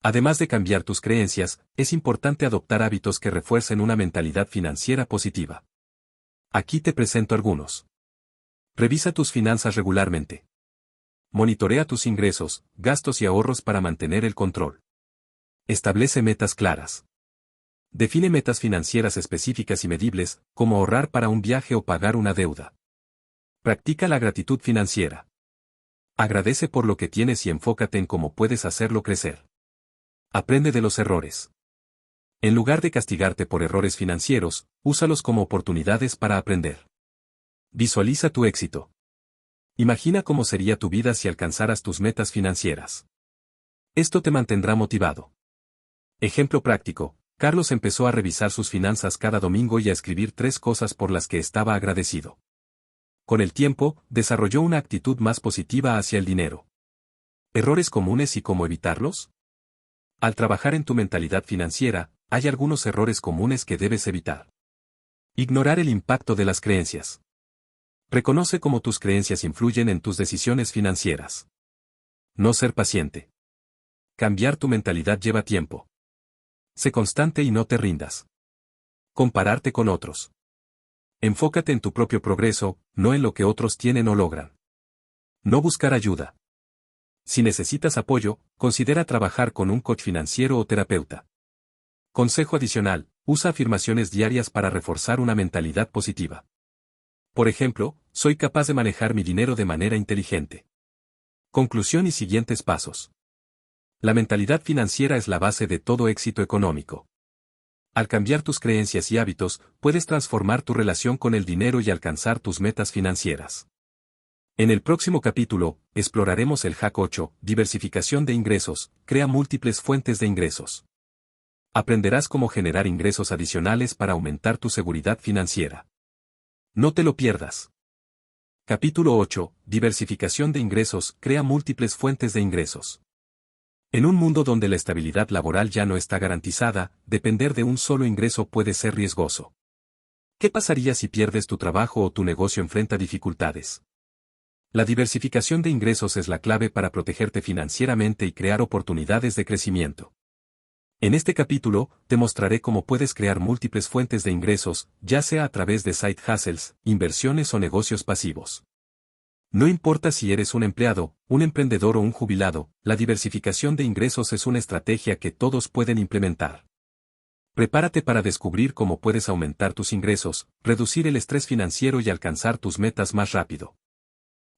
A: Además de cambiar tus creencias, es importante adoptar hábitos que refuercen una mentalidad financiera positiva. Aquí te presento algunos. Revisa tus finanzas regularmente. Monitorea tus ingresos, gastos y ahorros para mantener el control. Establece metas claras. Define metas financieras específicas y medibles, como ahorrar para un viaje o pagar una deuda. Practica la gratitud financiera. Agradece por lo que tienes y enfócate en cómo puedes hacerlo crecer. Aprende de los errores. En lugar de castigarte por errores financieros, úsalos como oportunidades para aprender. Visualiza tu éxito. Imagina cómo sería tu vida si alcanzaras tus metas financieras. Esto te mantendrá motivado. Ejemplo práctico, Carlos empezó a revisar sus finanzas cada domingo y a escribir 3 cosas por las que estaba agradecido. Con el tiempo, desarrolló una actitud más positiva hacia el dinero. ¿Errores comunes y cómo evitarlos? Al trabajar en tu mentalidad financiera, hay algunos errores comunes que debes evitar. Ignorar el impacto de las creencias. Reconoce cómo tus creencias influyen en tus decisiones financieras. No ser paciente. Cambiar tu mentalidad lleva tiempo. Sé constante y no te rindas. Compararte con otros. Enfócate en tu propio progreso, no en lo que otros tienen o logran. No buscar ayuda. Si necesitas apoyo, considera trabajar con un coach financiero o terapeuta. Consejo adicional, usa afirmaciones diarias para reforzar una mentalidad positiva. Por ejemplo, soy capaz de manejar mi dinero de manera inteligente. Conclusión y siguientes pasos. La mentalidad financiera es la base de todo éxito económico. Al cambiar tus creencias y hábitos, puedes transformar tu relación con el dinero y alcanzar tus metas financieras. En el próximo capítulo, exploraremos el hack 8, diversificación de ingresos, crea múltiples fuentes de ingresos. Aprenderás cómo generar ingresos adicionales para aumentar tu seguridad financiera. No te lo pierdas. Capítulo 8, diversificación de ingresos, crea múltiples fuentes de ingresos. En un mundo donde la estabilidad laboral ya no está garantizada, depender de un solo ingreso puede ser riesgoso. ¿Qué pasaría si pierdes tu trabajo o tu negocio enfrenta dificultades? La diversificación de ingresos es la clave para protegerte financieramente y crear oportunidades de crecimiento. En este capítulo, te mostraré cómo puedes crear múltiples fuentes de ingresos, ya sea a través de side hustles, inversiones o negocios pasivos. No importa si eres un empleado, un emprendedor o un jubilado, la diversificación de ingresos es una estrategia que todos pueden implementar. Prepárate para descubrir cómo puedes aumentar tus ingresos, reducir el estrés financiero y alcanzar tus metas más rápido.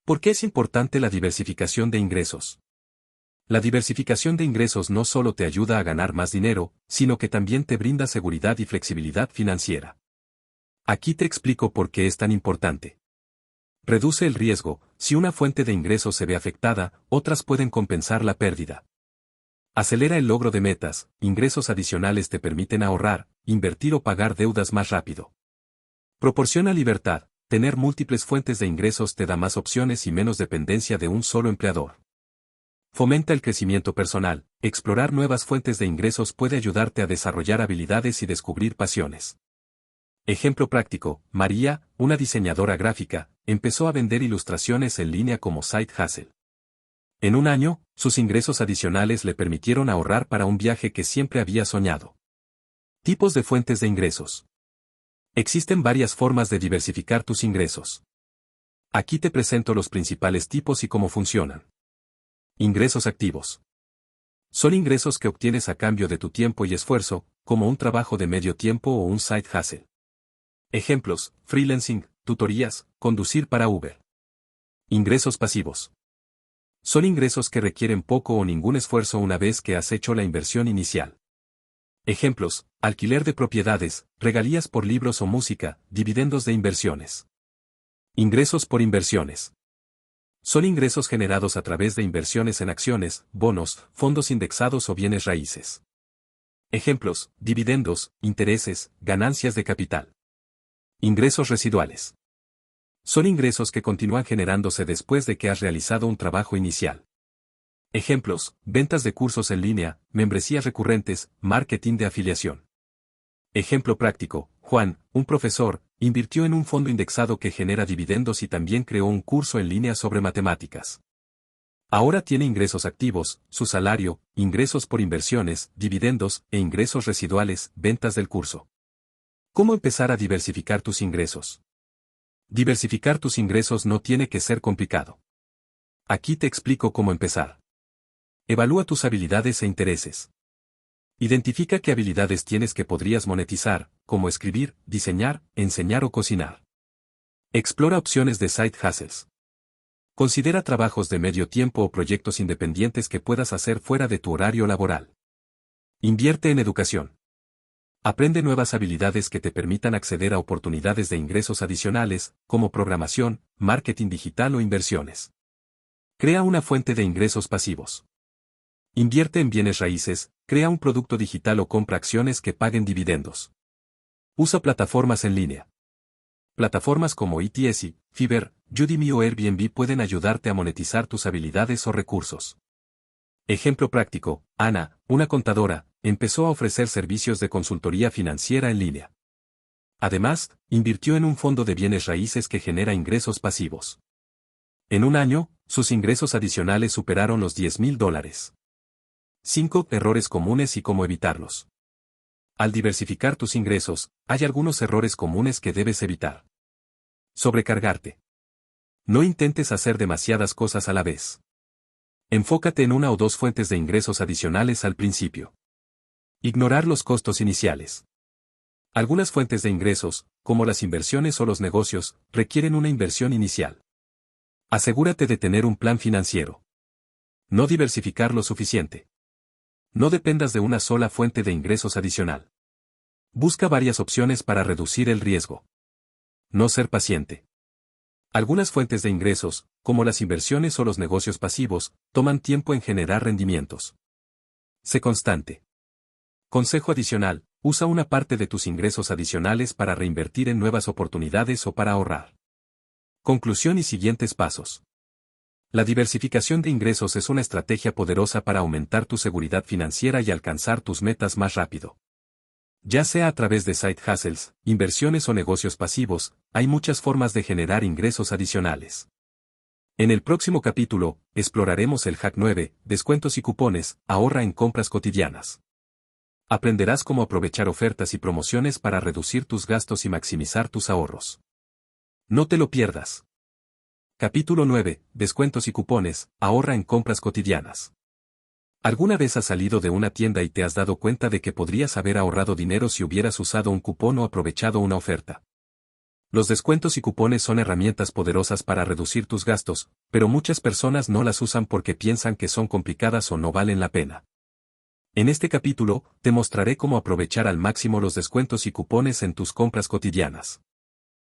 A: ¿Por qué es importante la diversificación de ingresos? La diversificación de ingresos no solo te ayuda a ganar más dinero, sino que también te brinda seguridad y flexibilidad financiera. Aquí te explico por qué es tan importante. Reduce el riesgo, si una fuente de ingresos se ve afectada, otras pueden compensar la pérdida. Acelera el logro de metas, ingresos adicionales te permiten ahorrar, invertir o pagar deudas más rápido. Proporciona libertad, tener múltiples fuentes de ingresos te da más opciones y menos dependencia de un solo empleador. Fomenta el crecimiento personal, explorar nuevas fuentes de ingresos puede ayudarte a desarrollar habilidades y descubrir pasiones. Ejemplo práctico, María, una diseñadora gráfica, empezó a vender ilustraciones en línea como side hustle. En un año, sus ingresos adicionales le permitieron ahorrar para un viaje que siempre había soñado. Tipos de fuentes de ingresos. Existen varias formas de diversificar tus ingresos. Aquí te presento los principales tipos y cómo funcionan. Ingresos activos. Son ingresos que obtienes a cambio de tu tiempo y esfuerzo, como un trabajo de medio tiempo o un side hustle. Ejemplos, freelancing, tutorías, conducir para Uber. Ingresos pasivos. Son ingresos que requieren poco o ningún esfuerzo una vez que has hecho la inversión inicial. Ejemplos, alquiler de propiedades, regalías por libros o música, dividendos de inversiones. Ingresos por inversiones. Son ingresos generados a través de inversiones en acciones, bonos, fondos indexados o bienes raíces. Ejemplos: dividendos, intereses, ganancias de capital. Ingresos residuales. Son ingresos que continúan generándose después de que has realizado un trabajo inicial. Ejemplos: ventas de cursos en línea, membresías recurrentes, marketing de afiliación. Ejemplo práctico: Juan, un profesor, invirtió en un fondo indexado que genera dividendos y también creó un curso en línea sobre matemáticas. Ahora tiene ingresos activos, su salario, ingresos por inversiones, dividendos e ingresos residuales, ventas del curso. ¿Cómo empezar a diversificar tus ingresos? Diversificar tus ingresos no tiene que ser complicado. Aquí te explico cómo empezar. Evalúa tus habilidades e intereses. Identifica qué habilidades tienes que podrías monetizar, como escribir, diseñar, enseñar o cocinar. Explora opciones de side hustles. Considera trabajos de medio tiempo o proyectos independientes que puedas hacer fuera de tu horario laboral. Invierte en educación. Aprende nuevas habilidades que te permitan acceder a oportunidades de ingresos adicionales, como programación, marketing digital o inversiones. Crea una fuente de ingresos pasivos. Invierte en bienes raíces, crea un producto digital o compra acciones que paguen dividendos. Usa plataformas en línea. Plataformas como ETS, Fiverr, Udemy o Airbnb pueden ayudarte a monetizar tus habilidades o recursos. Ejemplo práctico: Ana, una contadora, empezó a ofrecer servicios de consultoría financiera en línea. Además, invirtió en un fondo de bienes raíces que genera ingresos pasivos. En un año, sus ingresos adicionales superaron los $10,000. 5 errores comunes y cómo evitarlos. Al diversificar tus ingresos, hay algunos errores comunes que debes evitar. Sobrecargarte. No intentes hacer demasiadas cosas a la vez. Enfócate en una o dos fuentes de ingresos adicionales al principio. Ignorar los costos iniciales. Algunas fuentes de ingresos, como las inversiones o los negocios, requieren una inversión inicial. Asegúrate de tener un plan financiero. No diversificar lo suficiente. No dependas de una sola fuente de ingresos adicional. Busca varias opciones para reducir el riesgo. No ser paciente. Algunas fuentes de ingresos, como las inversiones o los negocios pasivos, toman tiempo en generar rendimientos. Sé constante. Consejo adicional: usa una parte de tus ingresos adicionales para reinvertir en nuevas oportunidades o para ahorrar. Conclusión y siguientes pasos. La diversificación de ingresos es una estrategia poderosa para aumentar tu seguridad financiera y alcanzar tus metas más rápido. Ya sea a través de side hustles, inversiones o negocios pasivos, hay muchas formas de generar ingresos adicionales. En el próximo capítulo, exploraremos el hack 9, descuentos y cupones, ahorra en compras cotidianas. Aprenderás cómo aprovechar ofertas y promociones para reducir tus gastos y maximizar tus ahorros. No te lo pierdas. Capítulo 9, descuentos y cupones, ahorra en compras cotidianas. ¿Alguna vez has salido de una tienda y te has dado cuenta de que podrías haber ahorrado dinero si hubieras usado un cupón o aprovechado una oferta? Los descuentos y cupones son herramientas poderosas para reducir tus gastos, pero muchas personas no las usan porque piensan que son complicadas o no valen la pena. En este capítulo, te mostraré cómo aprovechar al máximo los descuentos y cupones en tus compras cotidianas.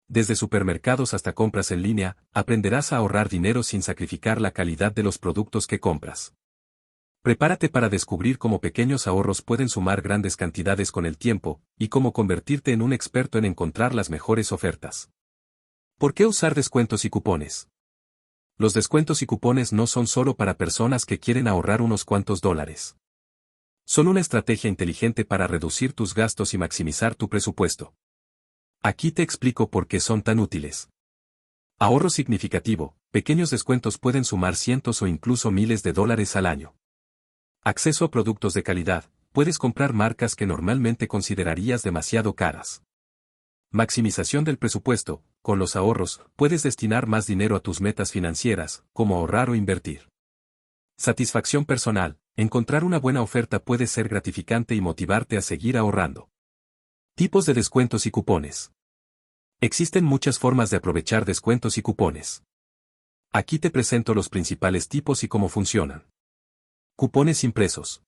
A: Desde supermercados hasta compras en línea, aprenderás a ahorrar dinero sin sacrificar la calidad de los productos que compras. Prepárate para descubrir cómo pequeños ahorros pueden sumar grandes cantidades con el tiempo, y cómo convertirte en un experto en encontrar las mejores ofertas. ¿Por qué usar descuentos y cupones? Los descuentos y cupones no son solo para personas que quieren ahorrar unos cuantos dólares. Son una estrategia inteligente para reducir tus gastos y maximizar tu presupuesto. Aquí te explico por qué son tan útiles. Ahorro significativo: pequeños descuentos pueden sumar cientos o incluso miles de dólares al año. Acceso a productos de calidad: puedes comprar marcas que normalmente considerarías demasiado caras. Maximización del presupuesto: con los ahorros, puedes destinar más dinero a tus metas financieras, como ahorrar o invertir. Satisfacción personal: encontrar una buena oferta puede ser gratificante y motivarte a seguir ahorrando. Tipos de descuentos y cupones. Existen muchas formas de aprovechar descuentos y cupones. Aquí te presento los principales tipos y cómo funcionan. Cupones impresos.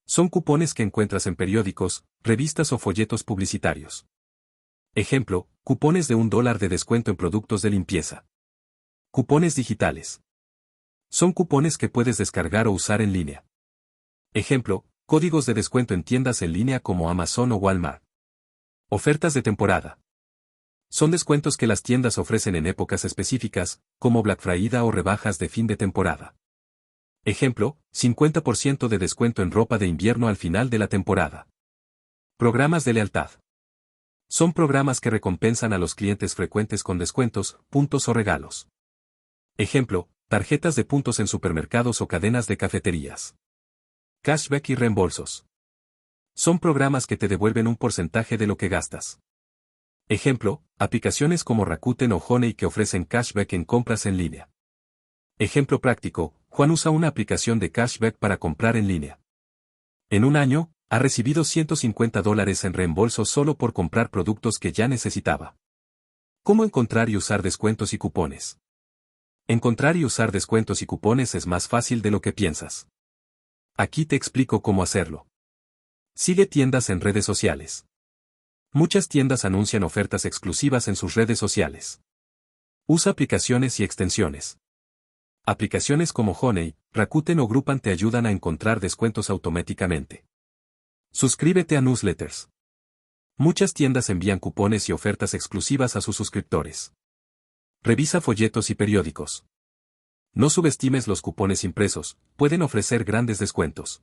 A: Son cupones que encuentras en periódicos, revistas o folletos publicitarios. Ejemplo: cupones de $1 de descuento en productos de limpieza. Cupones digitales. Son cupones que puedes descargar o usar en línea. Ejemplo, códigos de descuento en tiendas en línea como Amazon o Walmart. Ofertas de temporada. Son descuentos que las tiendas ofrecen en épocas específicas, como Black Friday o rebajas de fin de temporada. Ejemplo, 50% de descuento en ropa de invierno al final de la temporada. Programas de lealtad. Son programas que recompensan a los clientes frecuentes con descuentos, puntos o regalos. Ejemplo, tarjetas de puntos en supermercados o cadenas de cafeterías. Cashback y reembolsos. Son programas que te devuelven un porcentaje de lo que gastas. Ejemplo, aplicaciones como Rakuten o Honey que ofrecen cashback en compras en línea. Ejemplo práctico, Juan usa una aplicación de cashback para comprar en línea. En un año, ha recibido $150 en reembolso solo por comprar productos que ya necesitaba. ¿Cómo encontrar y usar descuentos y cupones? Encontrar y usar descuentos y cupones es más fácil de lo que piensas. Aquí te explico cómo hacerlo. Sigue tiendas en redes sociales. Muchas tiendas anuncian ofertas exclusivas en sus redes sociales. Usa aplicaciones y extensiones. Aplicaciones como Honey, Rakuten o Groupon te ayudan a encontrar descuentos automáticamente. Suscríbete a newsletters. Muchas tiendas envían cupones y ofertas exclusivas a sus suscriptores. Revisa folletos y periódicos. No subestimes los cupones impresos, pueden ofrecer grandes descuentos.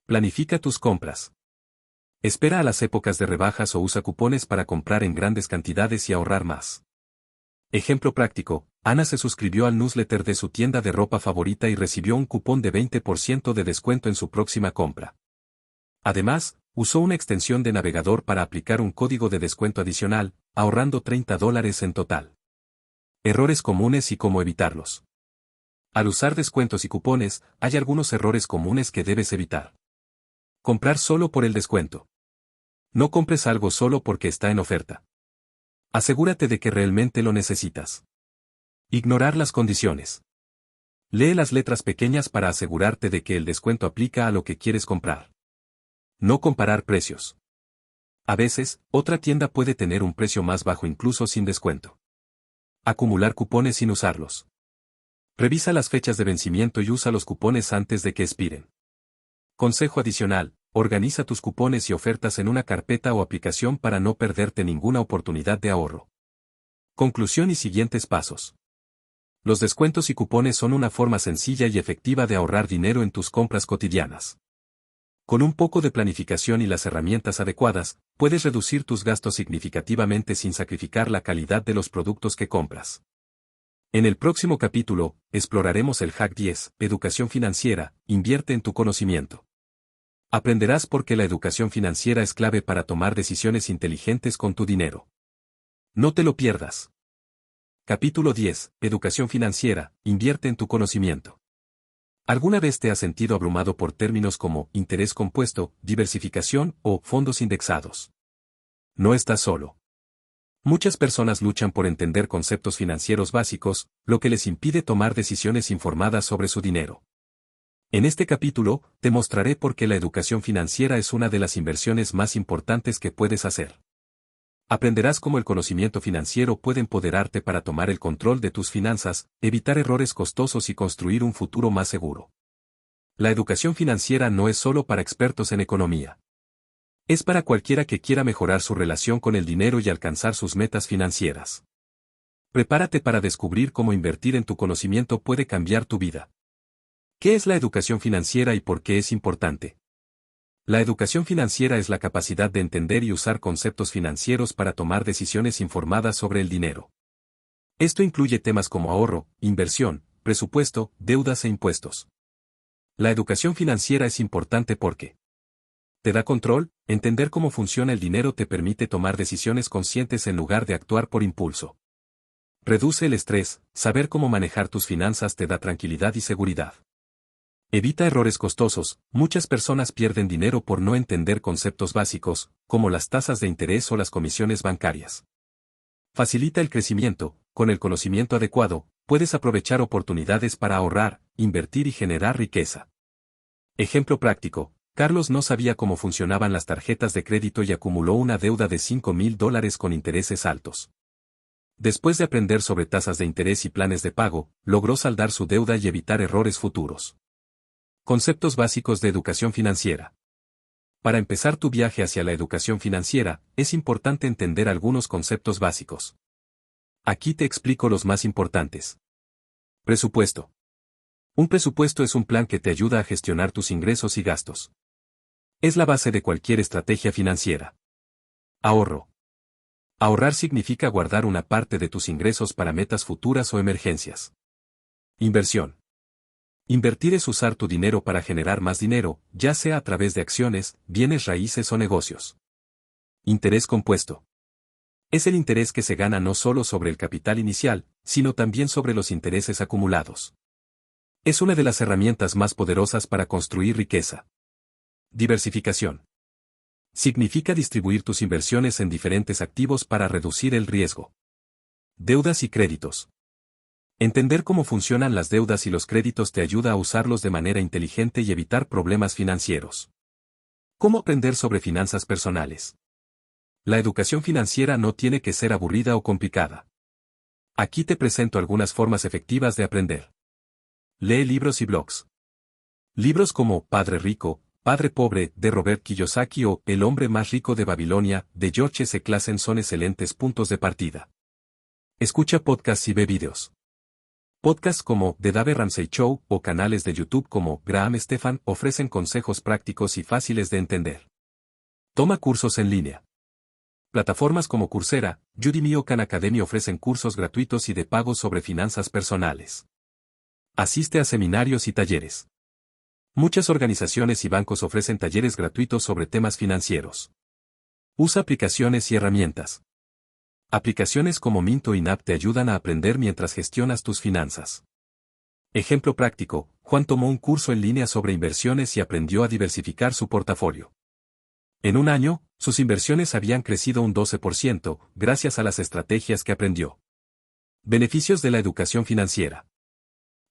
A: Planifica tus compras. Espera a las épocas de rebajas o usa cupones para comprar en grandes cantidades y ahorrar más. Ejemplo práctico, Ana se suscribió al newsletter de su tienda de ropa favorita y recibió un cupón de 20% de descuento en su próxima compra. Además, usó una extensión de navegador para aplicar un código de descuento adicional, ahorrando $30 en total. Errores comunes y cómo evitarlos. Al usar descuentos y cupones, hay algunos errores comunes que debes evitar. Comprar solo por el descuento. No compres algo solo porque está en oferta. Asegúrate de que realmente lo necesitas. Ignorar las condiciones. Lee las letras pequeñas para asegurarte de que el descuento aplica a lo que quieres comprar. No comparar precios. A veces, otra tienda puede tener un precio más bajo incluso sin descuento. Acumular cupones sin usarlos. Revisa las fechas de vencimiento y usa los cupones antes de que expiren. Consejo adicional, organiza tus cupones y ofertas en una carpeta o aplicación para no perderte ninguna oportunidad de ahorro. Conclusión y siguientes pasos. Los descuentos y cupones son una forma sencilla y efectiva de ahorrar dinero en tus compras cotidianas. Con un poco de planificación y las herramientas adecuadas, puedes reducir tus gastos significativamente sin sacrificar la calidad de los productos que compras. En el próximo capítulo, exploraremos el Hack 10, Educación Financiera, invierte en tu conocimiento. Aprenderás por qué la educación financiera es clave para tomar decisiones inteligentes con tu dinero. No te lo pierdas. Capítulo 10, Educación Financiera, invierte en tu conocimiento. ¿Alguna vez te has sentido abrumado por términos como interés compuesto, diversificación o fondos indexados? No estás solo. Muchas personas luchan por entender conceptos financieros básicos, lo que les impide tomar decisiones informadas sobre su dinero. En este capítulo, te mostraré por qué la educación financiera es una de las inversiones más importantes que puedes hacer. Aprenderás cómo el conocimiento financiero puede empoderarte para tomar el control de tus finanzas, evitar errores costosos y construir un futuro más seguro. La educación financiera no es solo para expertos en economía. Es para cualquiera que quiera mejorar su relación con el dinero y alcanzar sus metas financieras. Prepárate para descubrir cómo invertir en tu conocimiento puede cambiar tu vida. ¿Qué es la educación financiera y por qué es importante? La educación financiera es la capacidad de entender y usar conceptos financieros para tomar decisiones informadas sobre el dinero. Esto incluye temas como ahorro, inversión, presupuesto, deudas e impuestos. La educación financiera es importante porque te da control, entender cómo funciona el dinero te permite tomar decisiones conscientes en lugar de actuar por impulso. Reduce el estrés, saber cómo manejar tus finanzas te da tranquilidad y seguridad. Evita errores costosos, muchas personas pierden dinero por no entender conceptos básicos, como las tasas de interés o las comisiones bancarias. Facilita el crecimiento, con el conocimiento adecuado, puedes aprovechar oportunidades para ahorrar, invertir y generar riqueza. Ejemplo práctico, Carlos no sabía cómo funcionaban las tarjetas de crédito y acumuló una deuda de $5,000 con intereses altos. Después de aprender sobre tasas de interés y planes de pago, logró saldar su deuda y evitar errores futuros. Conceptos básicos de educación financiera. Para empezar tu viaje hacia la educación financiera, es importante entender algunos conceptos básicos. Aquí te explico los más importantes. Presupuesto. Un presupuesto es un plan que te ayuda a gestionar tus ingresos y gastos. Es la base de cualquier estrategia financiera. Ahorro. Ahorrar significa guardar una parte de tus ingresos para metas futuras o emergencias. Inversión. Invertir es usar tu dinero para generar más dinero, ya sea a través de acciones, bienes raíces o negocios. Interés compuesto. Es el interés que se gana no solo sobre el capital inicial, sino también sobre los intereses acumulados. Es una de las herramientas más poderosas para construir riqueza. Diversificación. Significa distribuir tus inversiones en diferentes activos para reducir el riesgo. Deudas y créditos. Entender cómo funcionan las deudas y los créditos te ayuda a usarlos de manera inteligente y evitar problemas financieros. ¿Cómo aprender sobre finanzas personales? La educación financiera no tiene que ser aburrida o complicada. Aquí te presento algunas formas efectivas de aprender. Lee libros y blogs. Libros como Padre Rico, Padre Pobre, de Robert Kiyosaki o El hombre más rico de Babilonia, de George S. Clason son excelentes puntos de partida. Escucha podcasts y ve videos. Podcasts como The Dave Ramsey Show o canales de YouTube como Graham Stephan ofrecen consejos prácticos y fáciles de entender. Toma cursos en línea. Plataformas como Coursera, Udemy o Khan Academy ofrecen cursos gratuitos y de pago sobre finanzas personales. Asiste a seminarios y talleres. Muchas organizaciones y bancos ofrecen talleres gratuitos sobre temas financieros. Usa aplicaciones y herramientas. Aplicaciones como Mint o Inap te ayudan a aprender mientras gestionas tus finanzas. Ejemplo práctico, Juan tomó un curso en línea sobre inversiones y aprendió a diversificar su portafolio. En un año, sus inversiones habían crecido un 12%, gracias a las estrategias que aprendió. Beneficios de la educación financiera.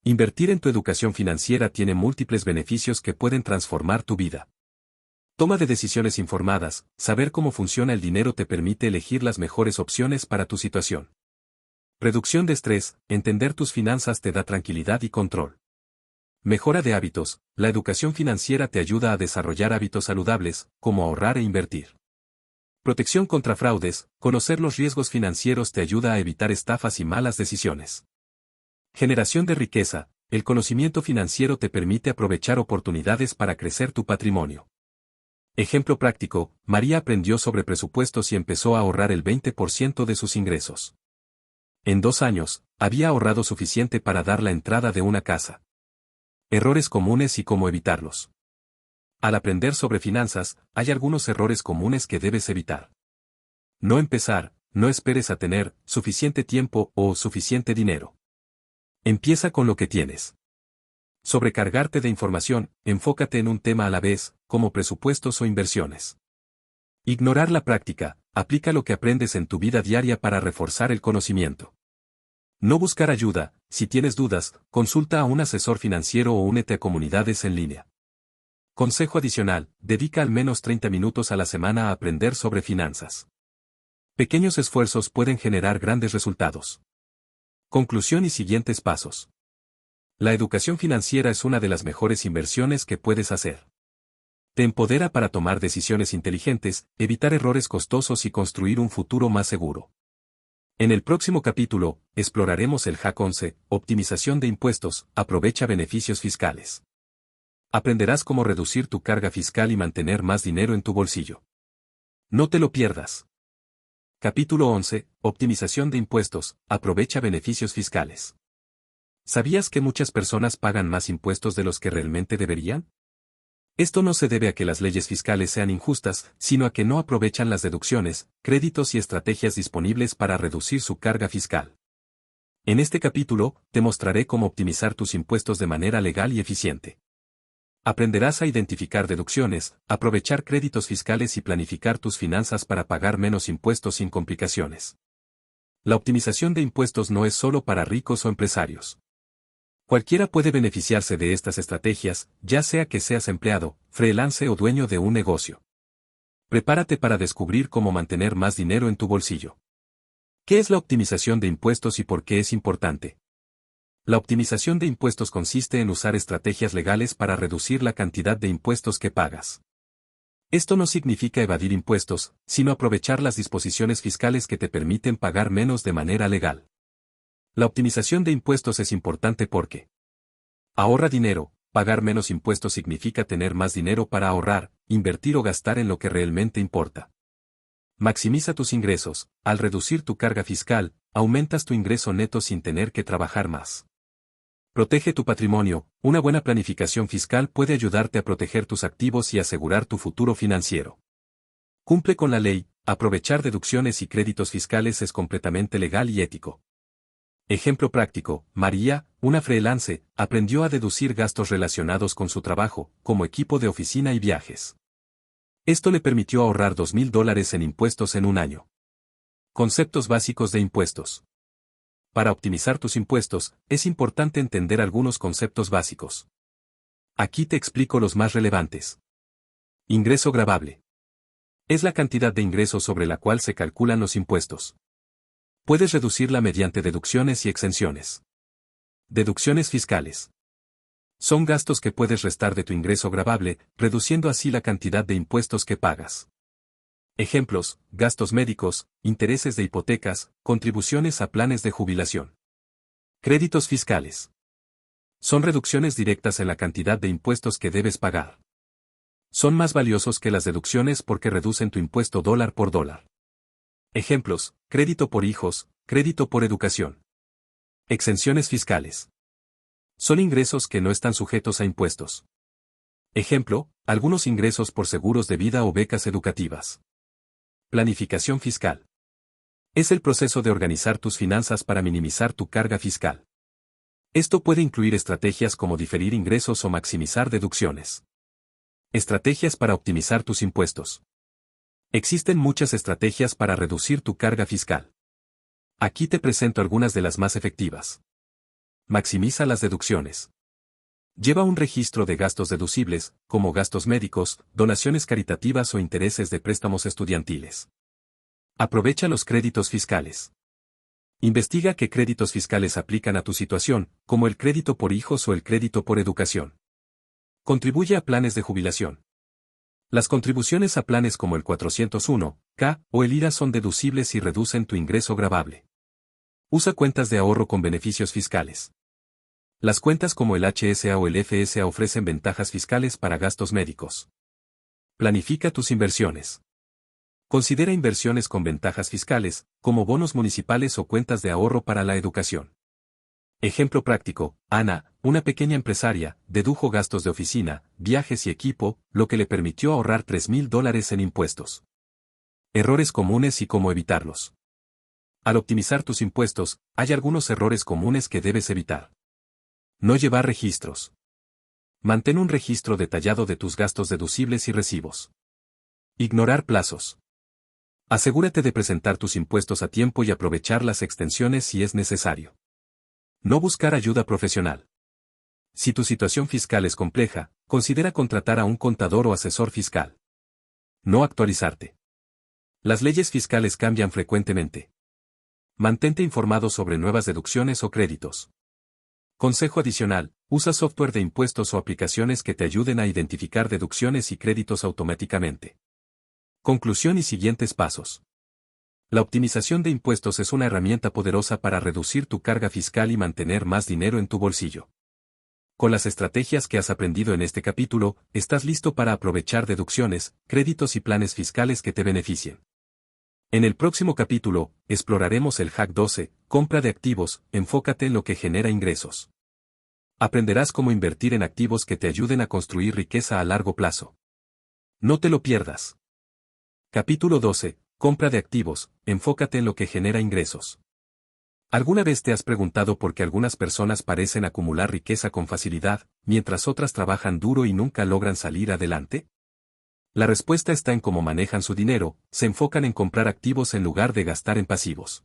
A: Invertir en tu educación financiera tiene múltiples beneficios que pueden transformar tu vida. Toma de decisiones informadas, saber cómo funciona el dinero te permite elegir las mejores opciones para tu situación. Reducción de estrés, entender tus finanzas te da tranquilidad y control. Mejora de hábitos, la educación financiera te ayuda a desarrollar hábitos saludables, como ahorrar e invertir. Protección contra fraudes, conocer los riesgos financieros te ayuda a evitar estafas y malas decisiones. Generación de riqueza, el conocimiento financiero te permite aprovechar oportunidades para crecer tu patrimonio. Ejemplo práctico, María aprendió sobre presupuestos y empezó a ahorrar el 20% de sus ingresos. En 2 años, había ahorrado suficiente para dar la entrada de una casa. Errores comunes y cómo evitarlos. Al aprender sobre finanzas, hay algunos errores comunes que debes evitar. No empezar, no esperes a tener suficiente tiempo o suficiente dinero. Empieza con lo que tienes. Sobrecargarte de información, enfócate en un tema a la vez, como presupuestos o inversiones. Ignorar la práctica, aplica lo que aprendes en tu vida diaria para reforzar el conocimiento. No buscar ayuda, si tienes dudas, consulta a un asesor financiero o únete a comunidades en línea. Consejo adicional, dedica al menos 30 minutos a la semana a aprender sobre finanzas. Pequeños esfuerzos pueden generar grandes resultados. Conclusión y siguientes pasos. La educación financiera es una de las mejores inversiones que puedes hacer. Te empodera para tomar decisiones inteligentes, evitar errores costosos y construir un futuro más seguro. En el próximo capítulo, exploraremos el Hack 11, optimización de impuestos, aprovecha beneficios fiscales. Aprenderás cómo reducir tu carga fiscal y mantener más dinero en tu bolsillo. No te lo pierdas. Capítulo 11, optimización de impuestos, aprovecha beneficios fiscales. ¿Sabías que muchas personas pagan más impuestos de los que realmente deberían? Esto no se debe a que las leyes fiscales sean injustas, sino a que no aprovechan las deducciones, créditos y estrategias disponibles para reducir su carga fiscal. En este capítulo, te mostraré cómo optimizar tus impuestos de manera legal y eficiente. Aprenderás a identificar deducciones, aprovechar créditos fiscales y planificar tus finanzas para pagar menos impuestos sin complicaciones. La optimización de impuestos no es solo para ricos o empresarios. Cualquiera puede beneficiarse de estas estrategias, ya sea que seas empleado, freelance o dueño de un negocio. Prepárate para descubrir cómo mantener más dinero en tu bolsillo. ¿Qué es la optimización de impuestos y por qué es importante? La optimización de impuestos consiste en usar estrategias legales para reducir la cantidad de impuestos que pagas. Esto no significa evadir impuestos, sino aprovechar las disposiciones fiscales que te permiten pagar menos de manera legal. La optimización de impuestos es importante porque ahorra dinero. Pagar menos impuestos significa tener más dinero para ahorrar, invertir o gastar en lo que realmente importa. Maximiza tus ingresos. Al reducir tu carga fiscal, aumentas tu ingreso neto sin tener que trabajar más. Protege tu patrimonio. Una buena planificación fiscal puede ayudarte a proteger tus activos y asegurar tu futuro financiero. Cumple con la ley. Aprovechar deducciones y créditos fiscales es completamente legal y ético. Ejemplo práctico: María, una freelance, aprendió a deducir gastos relacionados con su trabajo, como equipo de oficina y viajes. Esto le permitió ahorrar $2,000 en impuestos en un año. Conceptos básicos de impuestos. Para optimizar tus impuestos, es importante entender algunos conceptos básicos. Aquí te explico los más relevantes. Ingreso gravable. Es la cantidad de ingresos sobre la cual se calculan los impuestos. Puedes reducirla mediante deducciones y exenciones. Deducciones fiscales. Son gastos que puedes restar de tu ingreso gravable, reduciendo así la cantidad de impuestos que pagas. Ejemplos: gastos médicos, intereses de hipotecas, contribuciones a planes de jubilación. Créditos fiscales. Son reducciones directas en la cantidad de impuestos que debes pagar. Son más valiosos que las deducciones porque reducen tu impuesto dólar por dólar. Ejemplos: crédito por hijos, crédito por educación. Exenciones fiscales. Son ingresos que no están sujetos a impuestos. Ejemplo: algunos ingresos por seguros de vida o becas educativas. Planificación fiscal. Es el proceso de organizar tus finanzas para minimizar tu carga fiscal. Esto puede incluir estrategias como diferir ingresos o maximizar deducciones. Estrategias para optimizar tus impuestos. Existen muchas estrategias para reducir tu carga fiscal. Aquí te presento algunas de las más efectivas. Maximiza las deducciones. Lleva un registro de gastos deducibles, como gastos médicos, donaciones caritativas o intereses de préstamos estudiantiles. Aprovecha los créditos fiscales. Investiga qué créditos fiscales aplican a tu situación, como el crédito por hijos o el crédito por educación. Contribuye a planes de jubilación. Las contribuciones a planes como el 401(k) o el IRA son deducibles y reducen tu ingreso gravable. Usa cuentas de ahorro con beneficios fiscales. Las cuentas como el HSA o el FSA ofrecen ventajas fiscales para gastos médicos. Planifica tus inversiones. Considera inversiones con ventajas fiscales, como bonos municipales o cuentas de ahorro para la educación. Ejemplo práctico: Ana, una pequeña empresaria, dedujo gastos de oficina, viajes y equipo, lo que le permitió ahorrar $3,000 en impuestos. Errores comunes y cómo evitarlos. Al optimizar tus impuestos, hay algunos errores comunes que debes evitar. No llevar registros. Mantén un registro detallado de tus gastos deducibles y recibos. Ignorar plazos. Asegúrate de presentar tus impuestos a tiempo y aprovechar las extensiones si es necesario. No buscar ayuda profesional. Si tu situación fiscal es compleja, considera contratar a un contador o asesor fiscal. No actualizarte. Las leyes fiscales cambian frecuentemente. Mantente informado sobre nuevas deducciones o créditos. Consejo adicional: usa software de impuestos o aplicaciones que te ayuden a identificar deducciones y créditos automáticamente. Conclusión y siguientes pasos. La optimización de impuestos es una herramienta poderosa para reducir tu carga fiscal y mantener más dinero en tu bolsillo. Con las estrategias que has aprendido en este capítulo, estás listo para aprovechar deducciones, créditos y planes fiscales que te beneficien. En el próximo capítulo, exploraremos el Hack 12, compra de activos, enfócate en lo que genera ingresos. Aprenderás cómo invertir en activos que te ayuden a construir riqueza a largo plazo. No te lo pierdas. Capítulo 12, compra de activos, enfócate en lo que genera ingresos. ¿Alguna vez te has preguntado por qué algunas personas parecen acumular riqueza con facilidad, mientras otras trabajan duro y nunca logran salir adelante? La respuesta está en cómo manejan su dinero, se enfocan en comprar activos en lugar de gastar en pasivos.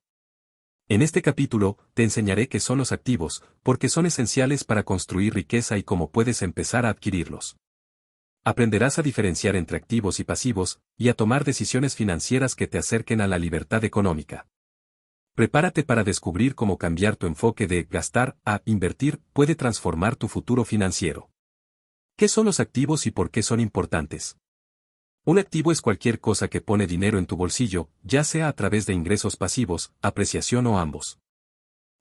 A: En este capítulo, te enseñaré qué son los activos, porque son esenciales para construir riqueza y cómo puedes empezar a adquirirlos. Aprenderás a diferenciar entre activos y pasivos, y a tomar decisiones financieras que te acerquen a la libertad económica. Prepárate para descubrir cómo cambiar tu enfoque de gastar a invertir puede transformar tu futuro financiero. ¿Qué son los activos y por qué son importantes? Un activo es cualquier cosa que pone dinero en tu bolsillo, ya sea a través de ingresos pasivos, apreciación o ambos.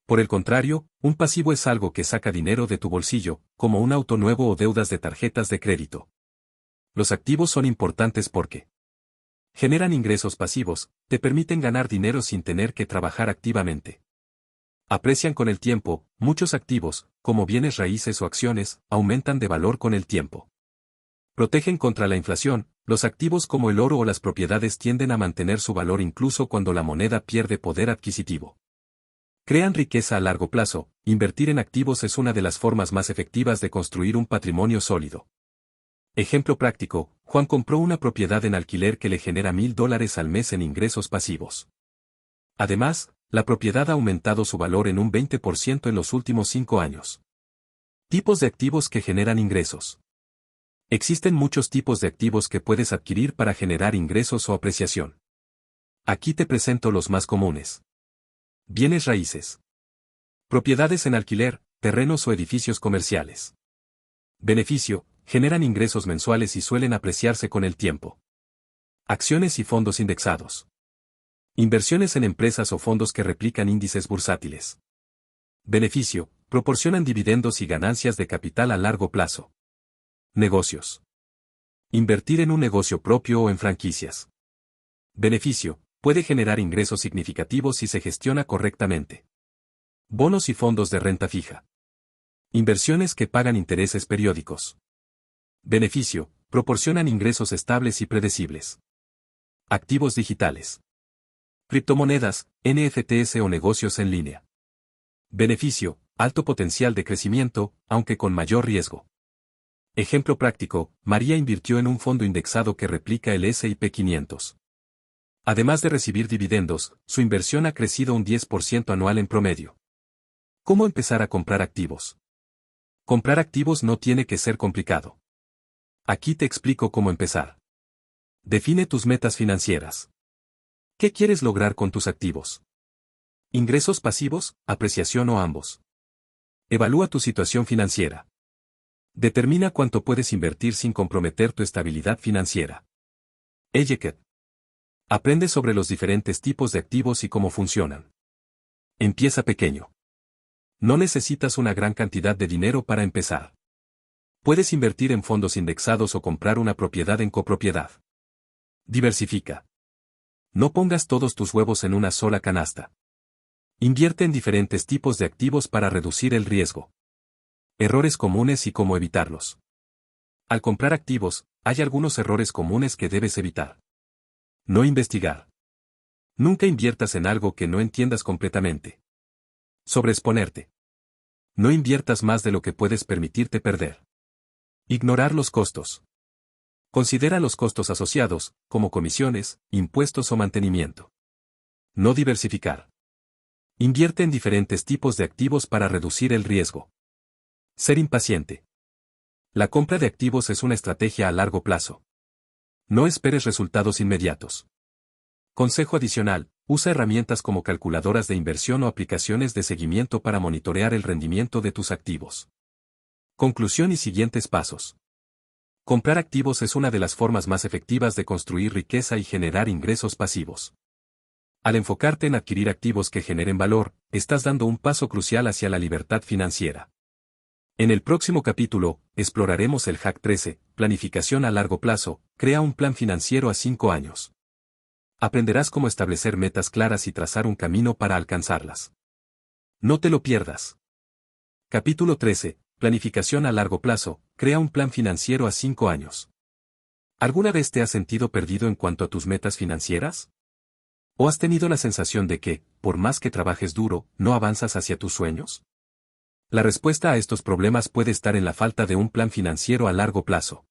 A: Por el contrario, un pasivo es algo que saca dinero de tu bolsillo, como un auto nuevo o deudas de tarjetas de crédito. Los activos son importantes porque generan ingresos pasivos, te permiten ganar dinero sin tener que trabajar activamente. Aprecian con el tiempo, muchos activos, como bienes raíces o acciones, aumentan de valor con el tiempo. Protegen contra la inflación, los activos como el oro o las propiedades tienden a mantener su valor incluso cuando la moneda pierde poder adquisitivo. Crean riqueza a largo plazo, invertir en activos es una de las formas más efectivas de construir un patrimonio sólido. Ejemplo práctico, Juan compró una propiedad en alquiler que le genera $1,000 al mes en ingresos pasivos. Además, la propiedad ha aumentado su valor en un 20% en los últimos 5 años. Tipos de activos que generan ingresos. Existen muchos tipos de activos que puedes adquirir para generar ingresos o apreciación. Aquí te presento los más comunes. Bienes raíces. Propiedades en alquiler, terrenos o edificios comerciales. Beneficio, generan ingresos mensuales y suelen apreciarse con el tiempo. Acciones y fondos indexados. Inversiones en empresas o fondos que replican índices bursátiles. Beneficio, proporcionan dividendos y ganancias de capital a largo plazo. Negocios. Invertir en un negocio propio o en franquicias. Beneficio, puede generar ingresos significativos si se gestiona correctamente. Bonos y fondos de renta fija. Inversiones que pagan intereses periódicos. Beneficio, proporcionan ingresos estables y predecibles. Activos digitales. Criptomonedas, NFTs o negocios en línea. Beneficio, alto potencial de crecimiento, aunque con mayor riesgo. Ejemplo práctico, María invirtió en un fondo indexado que replica el S&P 500. Además de recibir dividendos, su inversión ha crecido un 10% anual en promedio. ¿Cómo empezar a comprar activos? Comprar activos no tiene que ser complicado. Aquí te explico cómo empezar. Define tus metas financieras. ¿Qué quieres lograr con tus activos? ¿Ingresos pasivos, apreciación o ambos? Evalúa tu situación financiera. Determina cuánto puedes invertir sin comprometer tu estabilidad financiera. Etiquette. Aprende sobre los diferentes tipos de activos y cómo funcionan. Empieza pequeño. No necesitas una gran cantidad de dinero para empezar. Puedes invertir en fondos indexados o comprar una propiedad en copropiedad. Diversifica. No pongas todos tus huevos en una sola canasta. Invierte en diferentes tipos de activos para reducir el riesgo. Errores comunes y cómo evitarlos. Al comprar activos, hay algunos errores comunes que debes evitar. No investigar. Nunca inviertas en algo que no entiendas completamente. Sobreexponerte. No inviertas más de lo que puedes permitirte perder. Ignorar los costos. Considera los costos asociados, como comisiones, impuestos o mantenimiento. No diversificar. Invierte en diferentes tipos de activos para reducir el riesgo. Ser impaciente. La compra de activos es una estrategia a largo plazo. No esperes resultados inmediatos. Consejo adicional, usa herramientas como calculadoras de inversión o aplicaciones de seguimiento para monitorear el rendimiento de tus activos. Conclusión y siguientes pasos. Comprar activos es una de las formas más efectivas de construir riqueza y generar ingresos pasivos. Al enfocarte en adquirir activos que generen valor, estás dando un paso crucial hacia la libertad financiera. En el próximo capítulo, exploraremos el Hack 13, planificación a largo plazo, crea un plan financiero a 5 años. Aprenderás cómo establecer metas claras y trazar un camino para alcanzarlas. No te lo pierdas. Capítulo 13, planificación a largo plazo, crea un plan financiero a 5 años. ¿Alguna vez te has sentido perdido en cuanto a tus metas financieras? ¿O has tenido la sensación de que, por más que trabajes duro, no avanzas hacia tus sueños? La respuesta a estos problemas puede estar en la falta de un plan financiero a largo plazo.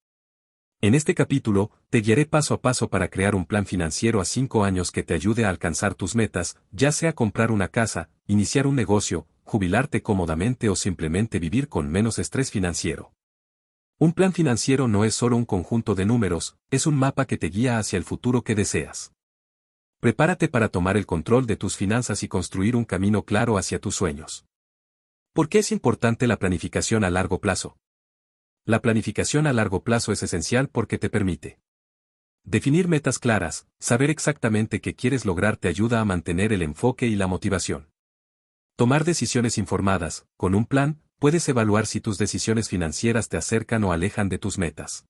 A: En este capítulo, te guiaré paso a paso para crear un plan financiero a 5 años que te ayude a alcanzar tus metas, ya sea comprar una casa, iniciar un negocio, jubilarte cómodamente o simplemente vivir con menos estrés financiero. Un plan financiero no es solo un conjunto de números, es un mapa que te guía hacia el futuro que deseas. Prepárate para tomar el control de tus finanzas y construir un camino claro hacia tus sueños. ¿Por qué es importante la planificación a largo plazo? La planificación a largo plazo es esencial porque te permite definir metas claras, saber exactamente qué quieres lograr te ayuda a mantener el enfoque y la motivación. Tomar decisiones informadas, con un plan, puedes evaluar si tus decisiones financieras te acercan o alejan de tus metas.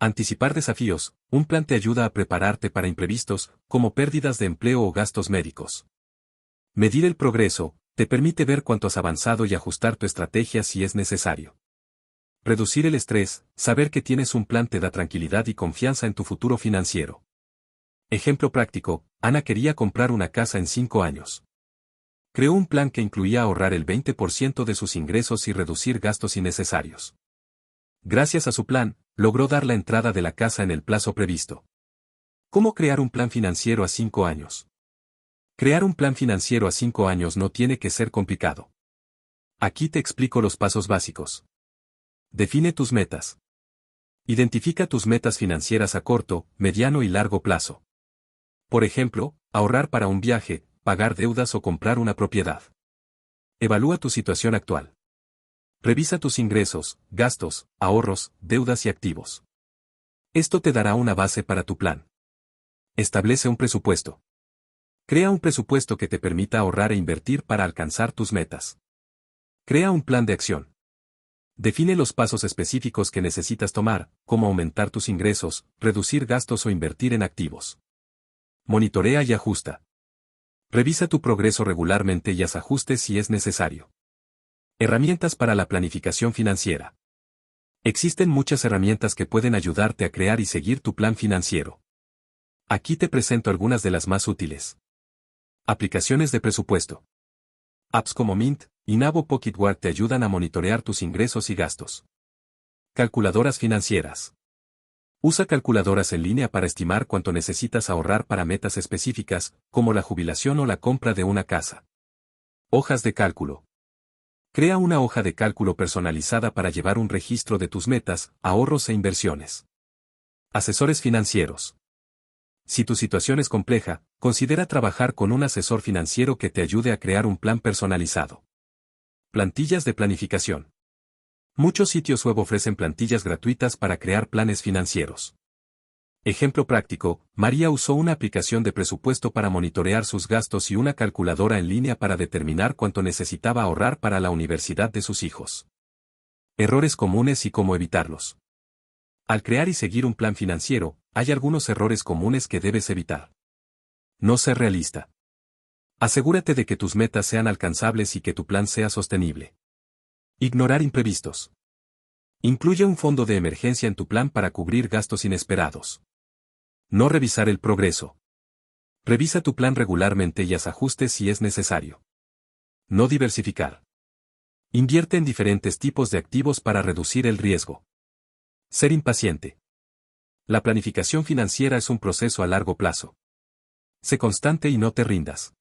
A: Anticipar desafíos, un plan te ayuda a prepararte para imprevistos, como pérdidas de empleo o gastos médicos. Medir el progreso, te permite ver cuánto has avanzado y ajustar tu estrategia si es necesario. Reducir el estrés, saber que tienes un plan te da tranquilidad y confianza en tu futuro financiero. Ejemplo práctico, Ana quería comprar una casa en 5 años. Creó un plan que incluía ahorrar el 20% de sus ingresos y reducir gastos innecesarios. Gracias a su plan, logró dar la entrada de la casa en el plazo previsto. ¿Cómo crear un plan financiero a 5 años? Crear un plan financiero a 5 años no tiene que ser complicado. Aquí te explico los pasos básicos. Define tus metas. Identifica tus metas financieras a corto, mediano y largo plazo. Por ejemplo, ahorrar para un viaje, pagar deudas o comprar una propiedad. Evalúa tu situación actual. Revisa tus ingresos, gastos, ahorros, deudas y activos. Esto te dará una base para tu plan. Establece un presupuesto. Crea un presupuesto que te permita ahorrar e invertir para alcanzar tus metas. Crea un plan de acción. Define los pasos específicos que necesitas tomar, como aumentar tus ingresos, reducir gastos o invertir en activos. Monitorea y ajusta. Revisa tu progreso regularmente y haz ajustes si es necesario. Herramientas para la planificación financiera. Existen muchas herramientas que pueden ayudarte a crear y seguir tu plan financiero. Aquí te presento algunas de las más útiles. Aplicaciones de presupuesto. Apps como Mint y Nabo Pocketware te ayudan a monitorear tus ingresos y gastos. Calculadoras financieras. Usa calculadoras en línea para estimar cuánto necesitas ahorrar para metas específicas, como la jubilación o la compra de una casa. Hojas de cálculo. Crea una hoja de cálculo personalizada para llevar un registro de tus metas, ahorros e inversiones. Asesores financieros. Si tu situación es compleja, considera trabajar con un asesor financiero que te ayude a crear un plan personalizado. Plantillas de planificación. Muchos sitios web ofrecen plantillas gratuitas para crear planes financieros. Ejemplo práctico, María usó una aplicación de presupuesto para monitorear sus gastos y una calculadora en línea para determinar cuánto necesitaba ahorrar para la universidad de sus hijos. Errores comunes y cómo evitarlos. Al crear y seguir un plan financiero, hay algunos errores comunes que debes evitar. No ser realista. Asegúrate de que tus metas sean alcanzables y que tu plan sea sostenible. Ignorar imprevistos. Incluye un fondo de emergencia en tu plan para cubrir gastos inesperados. No revisar el progreso. Revisa tu plan regularmente y haz ajustes si es necesario. No diversificar. Invierte en diferentes tipos de activos para reducir el riesgo. Ser impaciente. La planificación financiera es un proceso a largo plazo. Sé constante y no te rindas.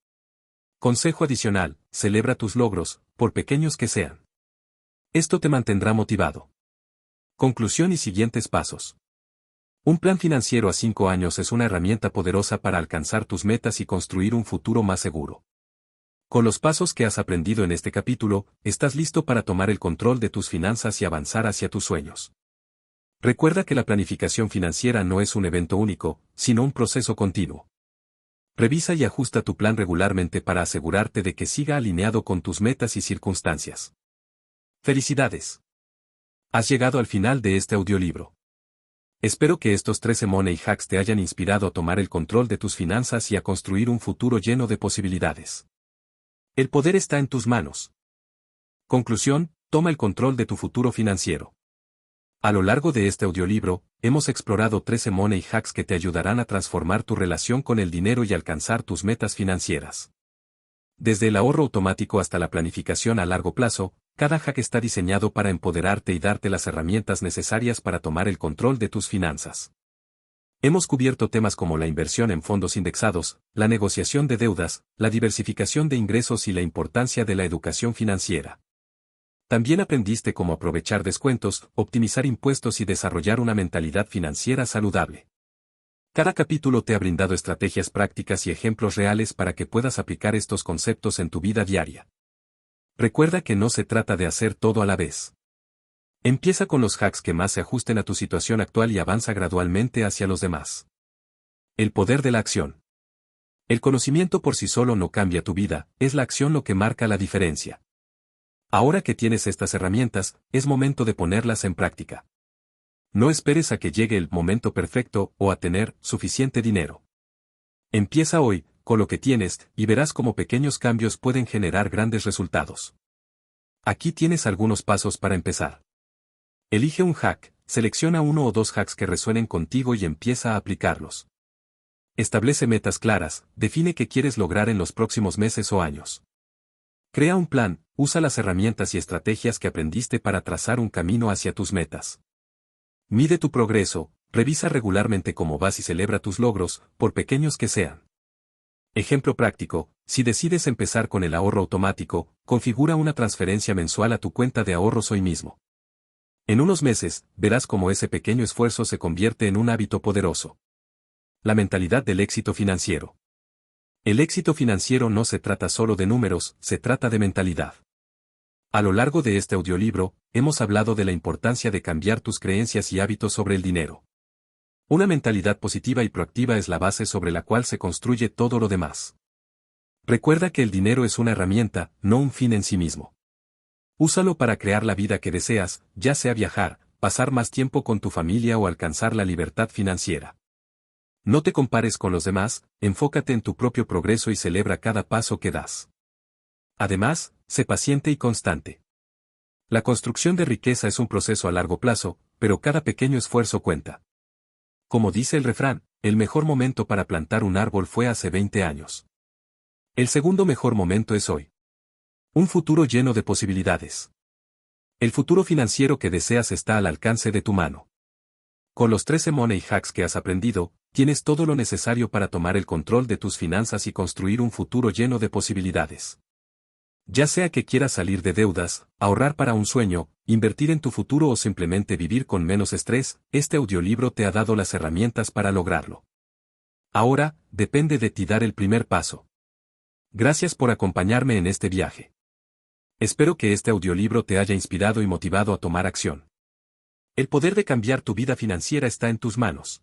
A: Consejo adicional, celebra tus logros, por pequeños que sean. Esto te mantendrá motivado. Conclusión y siguientes pasos. Un plan financiero a 5 años es una herramienta poderosa para alcanzar tus metas y construir un futuro más seguro. Con los pasos que has aprendido en este capítulo, estás listo para tomar el control de tus finanzas y avanzar hacia tus sueños. Recuerda que la planificación financiera no es un evento único, sino un proceso continuo. Revisa y ajusta tu plan regularmente para asegurarte de que siga alineado con tus metas y circunstancias. ¡Felicidades! Has llegado al final de este audiolibro. Espero que estos 13 Money Hacks te hayan inspirado a tomar el control de tus finanzas y a construir un futuro lleno de posibilidades. El poder está en tus manos. Conclusión, toma el control de tu futuro financiero. A lo largo de este audiolibro, hemos explorado 13 Money Hacks que te ayudarán a transformar tu relación con el dinero y alcanzar tus metas financieras. Desde el ahorro automático hasta la planificación a largo plazo, cada hack está diseñado para empoderarte y darte las herramientas necesarias para tomar el control de tus finanzas. Hemos cubierto temas como la inversión en fondos indexados, la negociación de deudas, la diversificación de ingresos y la importancia de la educación financiera. También aprendiste cómo aprovechar descuentos, optimizar impuestos y desarrollar una mentalidad financiera saludable. Cada capítulo te ha brindado estrategias prácticas y ejemplos reales para que puedas aplicar estos conceptos en tu vida diaria. Recuerda que no se trata de hacer todo a la vez. Empieza con los hacks que más se ajusten a tu situación actual y avanza gradualmente hacia los demás. El poder de la acción. El conocimiento por sí solo no cambia tu vida, es la acción lo que marca la diferencia. Ahora que tienes estas herramientas, es momento de ponerlas en práctica. No esperes a que llegue el momento perfecto o a tener suficiente dinero. Empieza hoy, con lo que tienes, y verás cómo pequeños cambios pueden generar grandes resultados. Aquí tienes algunos pasos para empezar. Elige un hack, selecciona uno o dos hacks que resuenen contigo y empieza a aplicarlos. Establece metas claras, define qué quieres lograr en los próximos meses o años. Crea un plan, usa las herramientas y estrategias que aprendiste para trazar un camino hacia tus metas. Mide tu progreso, revisa regularmente cómo vas y celebra tus logros, por pequeños que sean. Ejemplo práctico, si decides empezar con el ahorro automático, configura una transferencia mensual a tu cuenta de ahorros hoy mismo. En unos meses, verás cómo ese pequeño esfuerzo se convierte en un hábito poderoso. La mentalidad del éxito financiero. El éxito financiero no se trata solo de números, se trata de mentalidad. A lo largo de este audiolibro, hemos hablado de la importancia de cambiar tus creencias y hábitos sobre el dinero. Una mentalidad positiva y proactiva es la base sobre la cual se construye todo lo demás. Recuerda que el dinero es una herramienta, no un fin en sí mismo. Úsalo para crear la vida que deseas, ya sea viajar, pasar más tiempo con tu familia o alcanzar la libertad financiera. No te compares con los demás, enfócate en tu propio progreso y celebra cada paso que das. Además, sé paciente y constante. La construcción de riqueza es un proceso a largo plazo, pero cada pequeño esfuerzo cuenta. Como dice el refrán, el mejor momento para plantar un árbol fue hace 20 años. El segundo mejor momento es hoy. Un futuro lleno de posibilidades. El futuro financiero que deseas está al alcance de tu mano. Con los 13 Money Hacks que has aprendido, tienes todo lo necesario para tomar el control de tus finanzas y construir un futuro lleno de posibilidades. Ya sea que quieras salir de deudas, ahorrar para un sueño, invertir en tu futuro o simplemente vivir con menos estrés, este audiolibro te ha dado las herramientas para lograrlo. Ahora, depende de ti dar el primer paso. Gracias por acompañarme en este viaje. Espero que este audiolibro te haya inspirado y motivado a tomar acción. El poder de cambiar tu vida financiera está en tus manos.